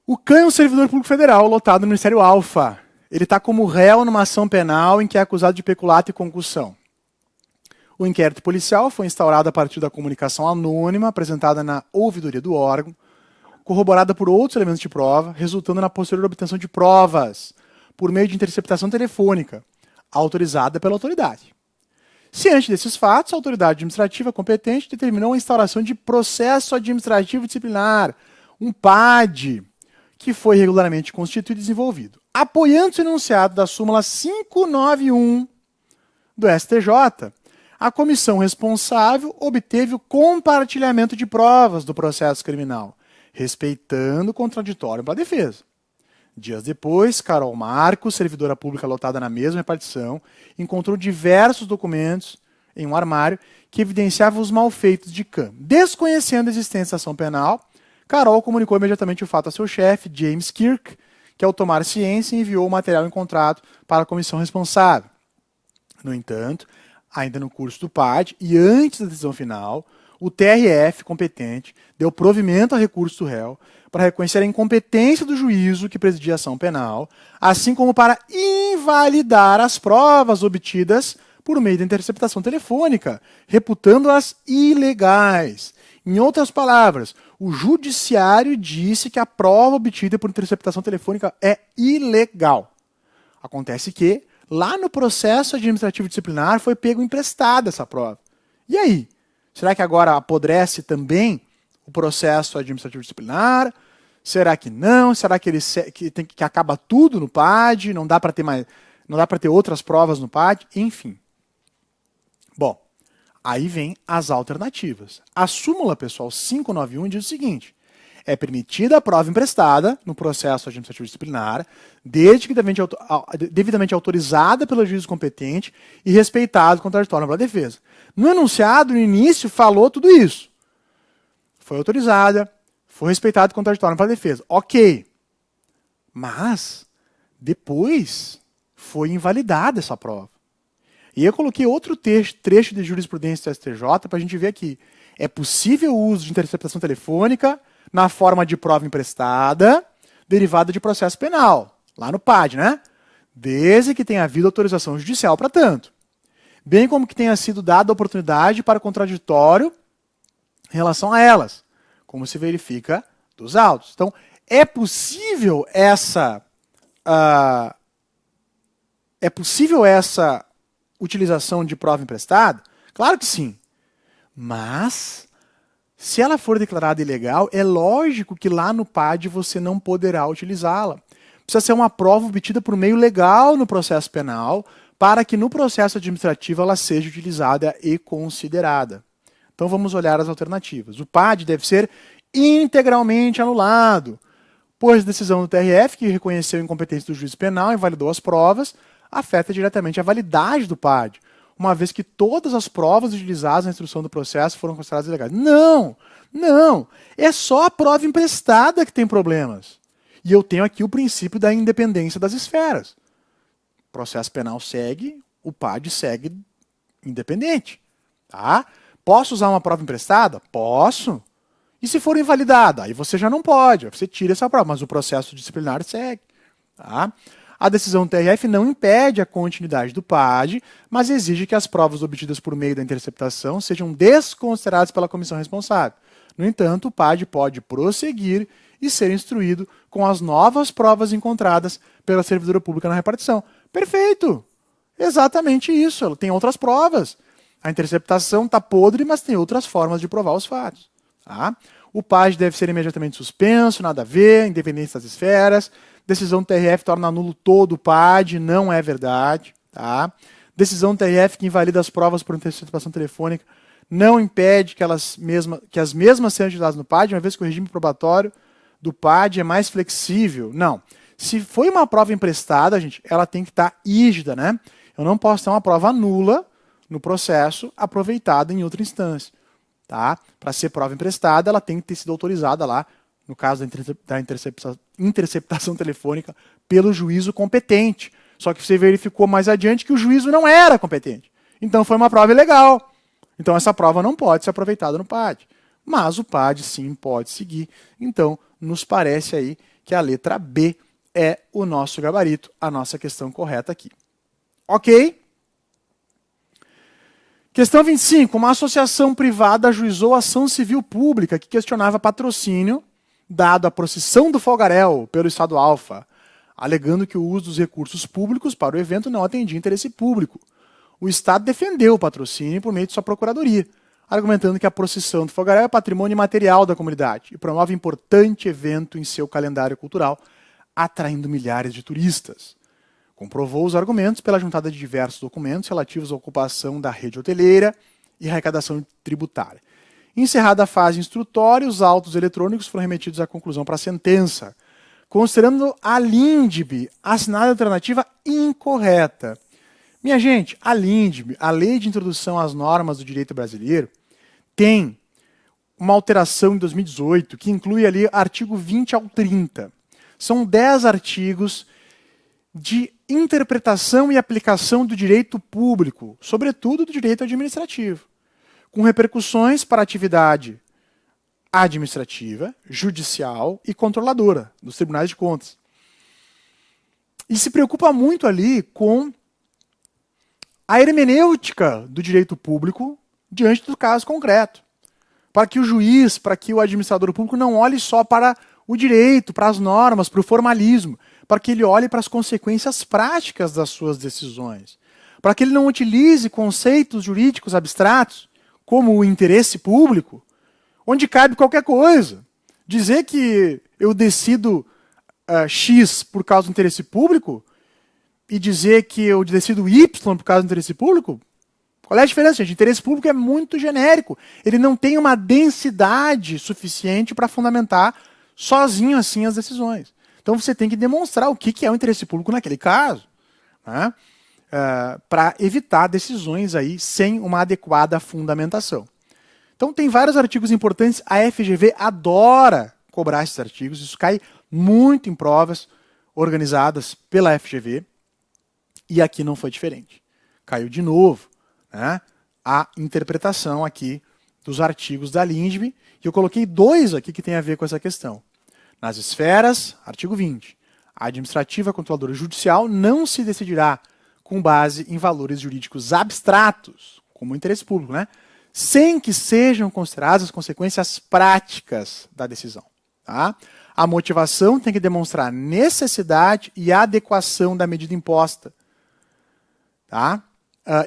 O Kahn é um servidor público federal lotado no Ministério Alfa. Ele está como réu numa ação penal em que é acusado de peculato e concussão. O inquérito policial foi instaurado a partir da comunicação anônima apresentada na ouvidoria do órgão, corroborada por outros elementos de prova, resultando na posterior obtenção de provas por meio de interceptação telefônica, autorizada pela autoridade. Ciente desses fatos, a autoridade administrativa competente determinou a instauração de processo administrativo disciplinar, um PAD, que foi regularmente constituído e desenvolvido. Apoiando-se o enunciado da súmula 591 do STJ, a comissão responsável obteve o compartilhamento de provas do processo criminal, respeitando o contraditório para a defesa. Dias depois, Carol Marcos, servidora pública lotada na mesma repartição, encontrou diversos documentos em um armário que evidenciavam os malfeitos de Kahn. Desconhecendo a existência da ação penal, Carol comunicou imediatamente o fato a seu chefe, James Kirk, que ao tomar ciência enviou o material encontrado para a comissão responsável. No entanto, ainda no curso do PAD e antes da decisão final, o TRF competente deu provimento a recurso do réu para reconhecer a incompetência do juízo que presidia a ação penal, assim como para invalidar as provas obtidas por meio da interceptação telefônica, reputando-as ilegais. Em outras palavras, o judiciário disse que a prova obtida por interceptação telefônica é ilegal. Acontece que, lá no processo administrativo disciplinar, foi pego emprestada essa prova. E aí? Será que agora apodrece também o processo administrativo disciplinar? Será que não? Será que ele que acaba tudo no PAD? Não dá para ter mais, não dá para ter outras provas no PAD? Enfim. Bom, aí vem as alternativas. A súmula, pessoal, 591 diz o seguinte: é permitida a prova emprestada no processo administrativo disciplinar, desde que devidamente autorizada pelo juízo competente e respeitado o contraditório pela defesa. No enunciado, no início, falou tudo isso. Foi autorizada, foi respeitado o contraditório pela defesa. Ok. Mas, depois, foi invalidada essa prova. E eu coloquei outro trecho de jurisprudência do STJ para a gente ver aqui. É possível o uso de interceptação telefônica na forma de prova emprestada, derivada de processo penal, lá no PAD, né? Desde que tenha havido autorização judicial para tanto. Bem como que tenha sido dada a oportunidade para contraditório em relação a elas, como se verifica dos autos. Então, é possível essa utilização de prova emprestada? Claro que sim. Mas, se ela for declarada ilegal, é lógico que lá no PAD você não poderá utilizá-la. Precisa ser uma prova obtida por meio legal no processo penal, para que no processo administrativo ela seja utilizada e considerada. Então vamos olhar as alternativas. O PAD deve ser integralmente anulado, pois a decisão do TRF, que reconheceu a incompetência do juiz penal e validou as provas, afeta diretamente a validade do PAD, uma vez que todas as provas utilizadas na instrução do processo foram consideradas ilegais. Não, não. É só a prova emprestada que tem problemas. E eu tenho aqui o princípio da independência das esferas. O processo penal segue, o PAD segue independente. Tá? Posso usar uma prova emprestada? Posso. E se for invalidada? Aí você já não pode. Você tira essa prova, mas o processo disciplinar segue. Tá? A decisão do TRF não impede a continuidade do PAD, mas exige que as provas obtidas por meio da interceptação sejam desconsideradas pela comissão responsável. No entanto, o PAD pode prosseguir e ser instruído com as novas provas encontradas pela servidora pública na repartição. Perfeito! Exatamente isso. Ela tem outras provas. A interceptação está podre, mas tem outras formas de provar os fatos. Tá? O PAD deve ser imediatamente suspenso, nada a ver, independente das esferas. Decisão do TRF torna nulo todo o PAD, não é verdade. Tá? Decisão do TRF que invalida as provas por interceptação telefônica não impede que as mesmas sejam utilizadas no PAD, uma vez que o regime probatório do PAD é mais flexível. Não. Se foi uma prova emprestada, gente, ela tem que estar rígida, né? Eu não posso ter uma prova nula no processo aproveitada em outra instância. Tá? Para ser prova emprestada, ela tem que ter sido autorizada lá, no caso da interceptação telefônica, pelo juízo competente. Só que você verificou mais adiante que o juízo não era competente. Então foi uma prova ilegal. Então essa prova não pode ser aproveitada no PAD. Mas o PAD sim pode seguir. Então nos parece aí que a letra B é o nosso gabarito, a nossa questão correta aqui. Ok? Questão 25. Uma associação privada ajuizou ação civil pública que questionava patrocínio dado à procissão do Fogaréu pelo Estado Alfa, alegando que o uso dos recursos públicos para o evento não atendia interesse público. O Estado defendeu o patrocínio por meio de sua procuradoria, argumentando que a procissão do Fogaréu é patrimônio imaterial da comunidade e promove importante evento em seu calendário cultural, atraindo milhares de turistas. Comprovou os argumentos pela juntada de diversos documentos relativos à ocupação da rede hoteleira e arrecadação tributária. Encerrada a fase instrutória, os autos eletrônicos foram remetidos à conclusão para a sentença, considerando a LINDB assinada a alternativa incorreta. Minha gente, a LINDB, a Lei de Introdução às Normas do Direito Brasileiro, tem uma alteração em 2018 que inclui ali artigo 20 ao 30. São 10 artigos de interpretação e aplicação do direito público, sobretudo do direito administrativo, com repercussões para a atividade administrativa, judicial e controladora dos tribunais de contas. E se preocupa muito ali com a hermenêutica do direito público diante do caso concreto, para que o juiz, para que o administrador público não olhe só para o direito, para as normas, para o formalismo, para que ele olhe para as consequências práticas das suas decisões, para que ele não utilize conceitos jurídicos abstratos, como o interesse público, onde cabe qualquer coisa. Dizer que eu decido X por causa do interesse público e dizer que eu decido Y por causa do interesse público, qual é a diferença, gente? O interesse público é muito genérico. Ele não tem uma densidade suficiente para fundamentar sozinho assim as decisões. Então você tem que demonstrar o que é o interesse público naquele caso, né? Para evitar decisões aí sem uma adequada fundamentação. Então tem vários artigos importantes, a FGV adora cobrar esses artigos, isso cai muito em provas organizadas pela FGV, e aqui não foi diferente. Caiu de novo, né, a interpretação aqui dos artigos da LINDB, e eu coloquei 2 aqui que tem a ver com essa questão. Nas esferas, artigo 20, a administrativa controladora judicial não se decidirá com base em valores jurídicos abstratos, como o interesse público, né, sem que sejam consideradas as consequências práticas da decisão. Tá? A motivação tem que demonstrar necessidade e adequação da medida imposta. Tá?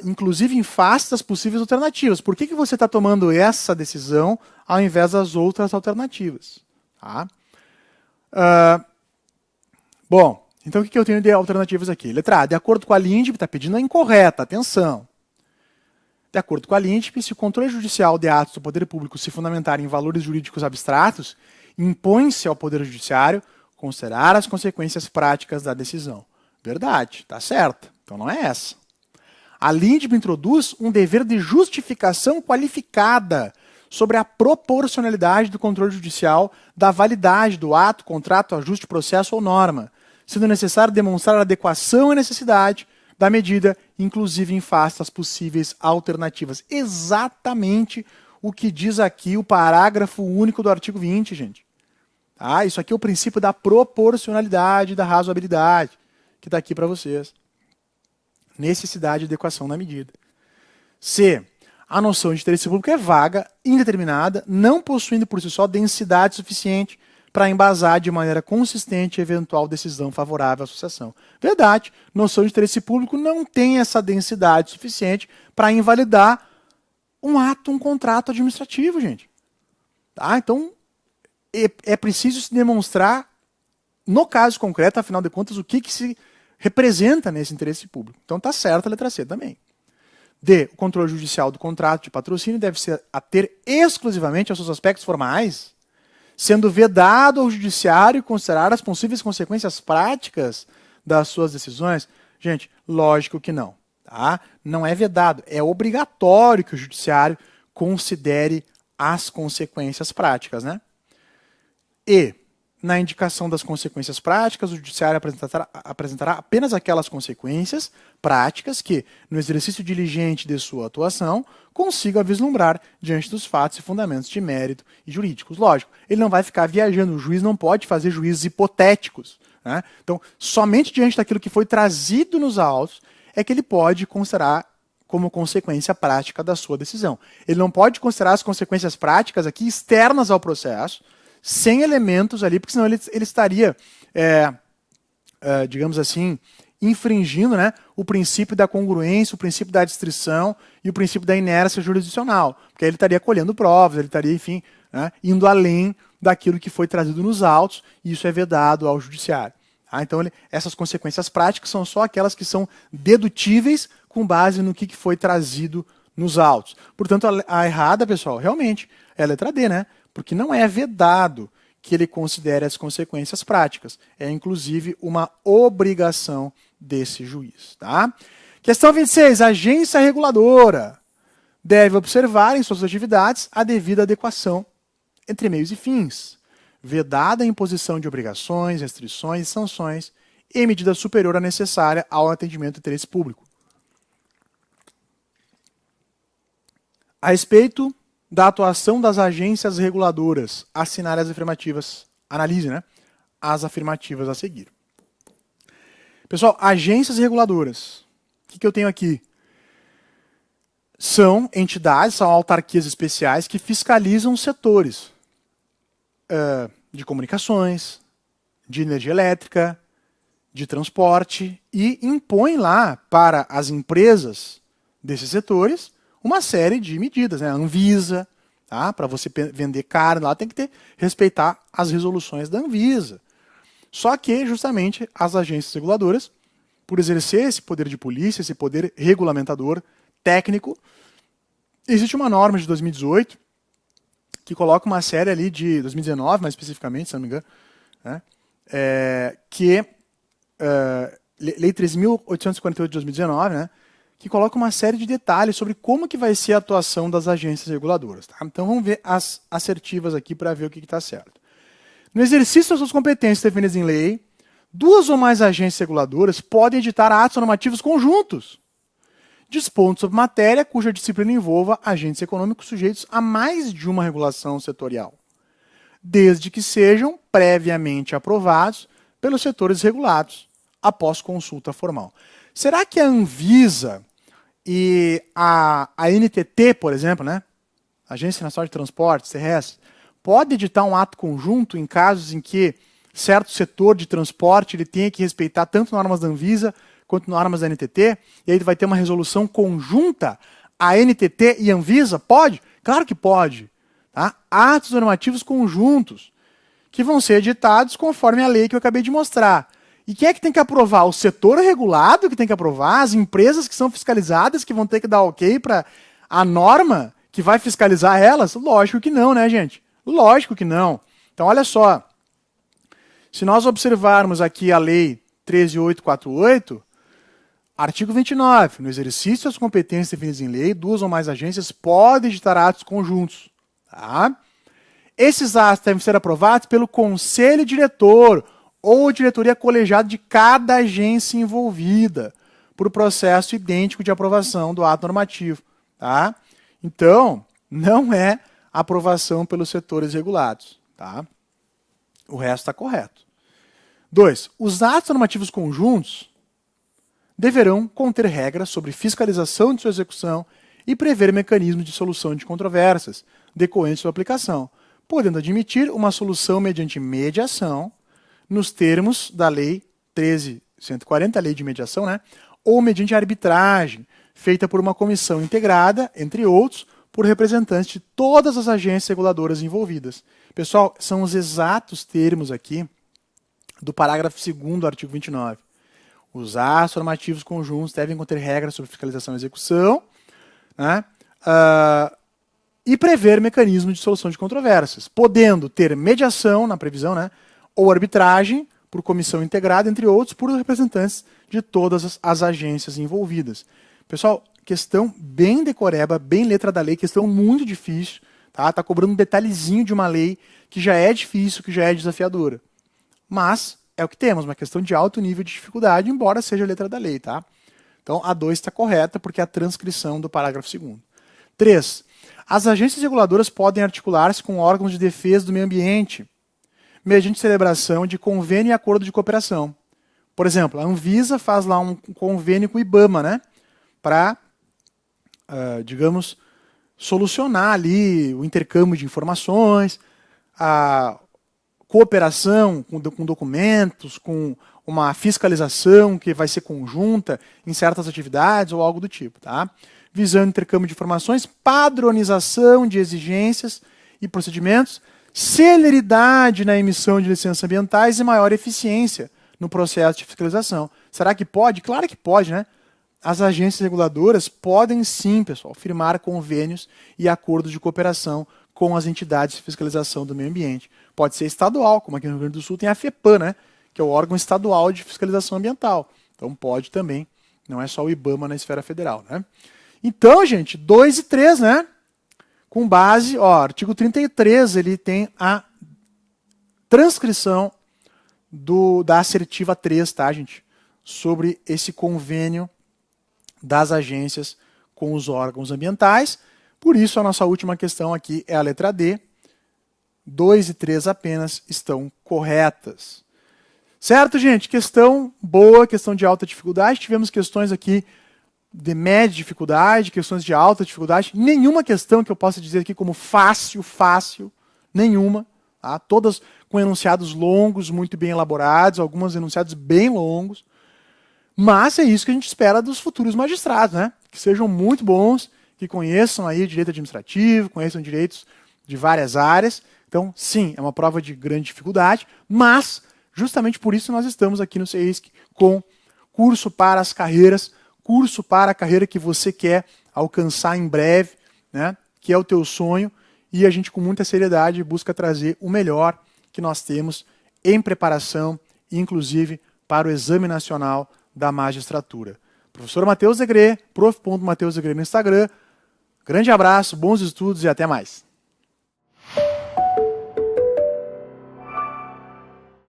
Inclusive em face das possíveis alternativas. Por que você está tomando essa decisão ao invés das outras alternativas? Tá? Bom, então o que eu tenho de alternativas aqui? Letra A, de acordo com a LINDB, está pedindo a incorreta, atenção. De acordo com a LINDB, se o controle judicial de atos do poder público se fundamentar em valores jurídicos abstratos, impõe-se ao Poder Judiciário considerar as consequências práticas da decisão. Verdade, está certa. Então não é essa. A LINDB introduz um dever de justificação qualificada sobre a proporcionalidade do controle judicial da validade do ato, contrato, ajuste, processo ou norma, sendo necessário demonstrar a adequação e necessidade da medida, inclusive em face das possíveis alternativas. Exatamente o que diz aqui o parágrafo único do artigo 20, gente. Tá? Isso aqui é o princípio da proporcionalidade, da razoabilidade, que está aqui para vocês. Necessidade e adequação da medida. C. A noção de interesse público é vaga, indeterminada, não possuindo por si só densidade suficiente para embasar de maneira consistente a eventual decisão favorável à associação. Verdade, noção de interesse público não tem essa densidade suficiente para invalidar um ato, um contrato administrativo, gente. Tá? Então, é preciso se demonstrar, no caso concreto, afinal de contas, o que se representa nesse interesse público. Então está certa a letra C também. D. O controle judicial do contrato de patrocínio deve ser ater exclusivamente aos seus aspectos formais, sendo vedado ao judiciário considerar as possíveis consequências práticas das suas decisões? Gente, lógico que não. Tá? Não é vedado, é obrigatório que o judiciário considere as consequências práticas. Né? E, na indicação das consequências práticas, o judiciário apresentará apenas aquelas consequências práticas que, no exercício diligente de sua atuação, consiga vislumbrar diante dos fatos e fundamentos de mérito e jurídicos. Lógico, ele não vai ficar viajando, o juiz não pode fazer juízos hipotéticos. Né? Então, somente diante daquilo que foi trazido nos autos é que ele pode considerar como consequência prática da sua decisão. Ele não pode considerar as consequências práticas aqui externas ao processo, sem elementos ali, porque senão ele estaria, digamos assim, infringindo, né, o princípio da congruência, o princípio da distrição e o princípio da inércia jurisdicional. Porque aí ele estaria colhendo provas, ele estaria, enfim, né, indo além daquilo que foi trazido nos autos, e isso é vedado ao judiciário. Então, essas consequências práticas são só aquelas que são dedutíveis com base no que foi trazido nos autos. Portanto, a errada, pessoal, realmente, é a letra D, né? Porque não é vedado que ele considere as consequências práticas. É, inclusive, uma obrigação desse juiz. Tá? Questão 26. A agência reguladora deve observar em suas atividades a devida adequação entre meios e fins, vedada a imposição de obrigações, restrições e sanções em medida superior à necessária ao atendimento do interesse público. A respeito da atuação das agências reguladoras, assinale as afirmativas, analise, né, as afirmativas a seguir. Pessoal, agências reguladoras, o que eu tenho aqui? São entidades, são autarquias especiais que fiscalizam setores de comunicações, de energia elétrica, de transporte e impõem lá para as empresas desses setores uma série de medidas, né? A Anvisa, Tá? Para você vender carne lá, tem que respeitar as resoluções da Anvisa. Só que, justamente, as agências reguladoras, por exercer esse poder de polícia, esse poder regulamentador técnico, existe uma norma de 2018 que coloca uma série ali de 2019, mais especificamente, se não me engano, né? Lei 13.848 de 2019, né? Que coloca uma série de detalhes sobre como que vai ser a atuação das agências reguladoras. Tá? Então vamos ver as assertivas aqui para ver o que está certo. No exercício das suas competências definidas em lei, 2 ou mais agências reguladoras podem editar atos normativos conjuntos, dispondo sobre matéria cuja disciplina envolva agentes econômicos sujeitos a mais de uma regulação setorial, desde que sejam previamente aprovados pelos setores regulados, após consulta formal. Será que a Anvisa e a ANTT, por exemplo, né, Agência Nacional de Transportes Terrestres, pode editar um ato conjunto em casos em que certo setor de transporte ele tenha que respeitar tanto normas da Anvisa quanto normas da ANTT, e aí vai ter uma resolução conjunta, a ANTT e a Anvisa? Pode? Claro que pode. Tá? Atos normativos conjuntos, que vão ser editados conforme a lei que eu acabei de mostrar. E quem é que tem que aprovar? O setor regulado que tem que aprovar? As empresas que são fiscalizadas que vão ter que dar ok para a norma que vai fiscalizar elas? Lógico que não, né, gente? Lógico que não. Então, olha só. Se nós observarmos aqui a Lei 13.848, artigo 29, no exercício das competências definidas em lei, 2 ou mais agências podem editar atos conjuntos. Tá? Esses atos devem ser aprovados pelo conselho diretor ou diretoria colegiada de cada agência envolvida, por processo idêntico de aprovação do ato normativo. Tá? Então, não é aprovação pelos setores regulados. Tá? O resto está correto. 2. Os atos normativos conjuntos deverão conter regras sobre fiscalização de sua execução e prever mecanismos de solução de controvérsias decorrentes de sua aplicação, podendo admitir uma solução mediante mediação, nos termos da Lei 13.140, a Lei de Mediação, né? Ou mediante arbitragem, feita por uma comissão integrada, entre outros, por representantes de todas as agências reguladoras envolvidas. Pessoal, são os exatos termos aqui do parágrafo 2º do artigo 29. Os atos normativos conjuntos devem conter regras sobre fiscalização e execução, né? E prever mecanismos de solução de controvérsias, podendo ter mediação na previsão, né? Ou arbitragem por comissão integrada, entre outros, por representantes de todas as agências envolvidas. Pessoal, questão bem decoreba, bem letra da lei, questão muito difícil, tá? Tá cobrando um detalhezinho de uma lei que já é difícil, que já é desafiadora. Mas é o que temos, uma questão de alto nível de dificuldade, embora seja a letra da lei, tá? Então a 2 está correta, porque é a transcrição do parágrafo 2º. 3. As agências reguladoras podem articular-se com órgãos de defesa do meio ambiente, mediante celebração de convênio e acordo de cooperação. Por exemplo, a Anvisa faz lá um convênio com o IBAMA, né? Para, digamos, solucionar ali o intercâmbio de informações, a cooperação com documentos, com uma fiscalização que vai ser conjunta em certas atividades ou algo do tipo, tá? Visando intercâmbio de informações, padronização de exigências e procedimentos, celeridade na emissão de licenças ambientais e maior eficiência no processo de fiscalização. Será que pode? Claro que pode, né? As agências reguladoras podem sim, pessoal, firmar convênios e acordos de cooperação com as entidades de fiscalização do meio ambiente. Pode ser estadual, como aqui no Rio Grande do Sul tem a FEPAM, né? Que é o órgão estadual de fiscalização ambiental. Então pode também, não é só o IBAMA na esfera federal, né? Então, gente, 2 e 3, né? Com base, artigo 33, ele tem a transcrição da assertiva 3, tá, gente? Sobre esse convênio das agências com os órgãos ambientais. Por isso, a nossa última questão aqui é a letra D. 2 e 3 apenas estão corretas. Certo, gente? Questão boa, questão de alta dificuldade. Tivemos questões aqui de média dificuldade, questões de alta dificuldade. Nenhuma questão que eu possa dizer aqui como fácil, nenhuma. Tá? Todas com enunciados longos, muito bem elaborados, alguns enunciados bem longos. Mas é isso que a gente espera dos futuros magistrados, né? Que sejam muito bons, que conheçam aí direito administrativo, conheçam direitos de várias áreas. Então, sim, é uma prova de grande dificuldade, mas justamente por isso nós estamos aqui no CEISC com curso para as carreiras, curso para a carreira que você quer alcançar em breve, né? Que é o teu sonho, e a gente com muita seriedade busca trazer o melhor que nós temos em preparação, inclusive para o Exame Nacional da Magistratura. Professor Matheus Degré, prof.Matheus Degré no Instagram. Grande abraço, bons estudos e até mais.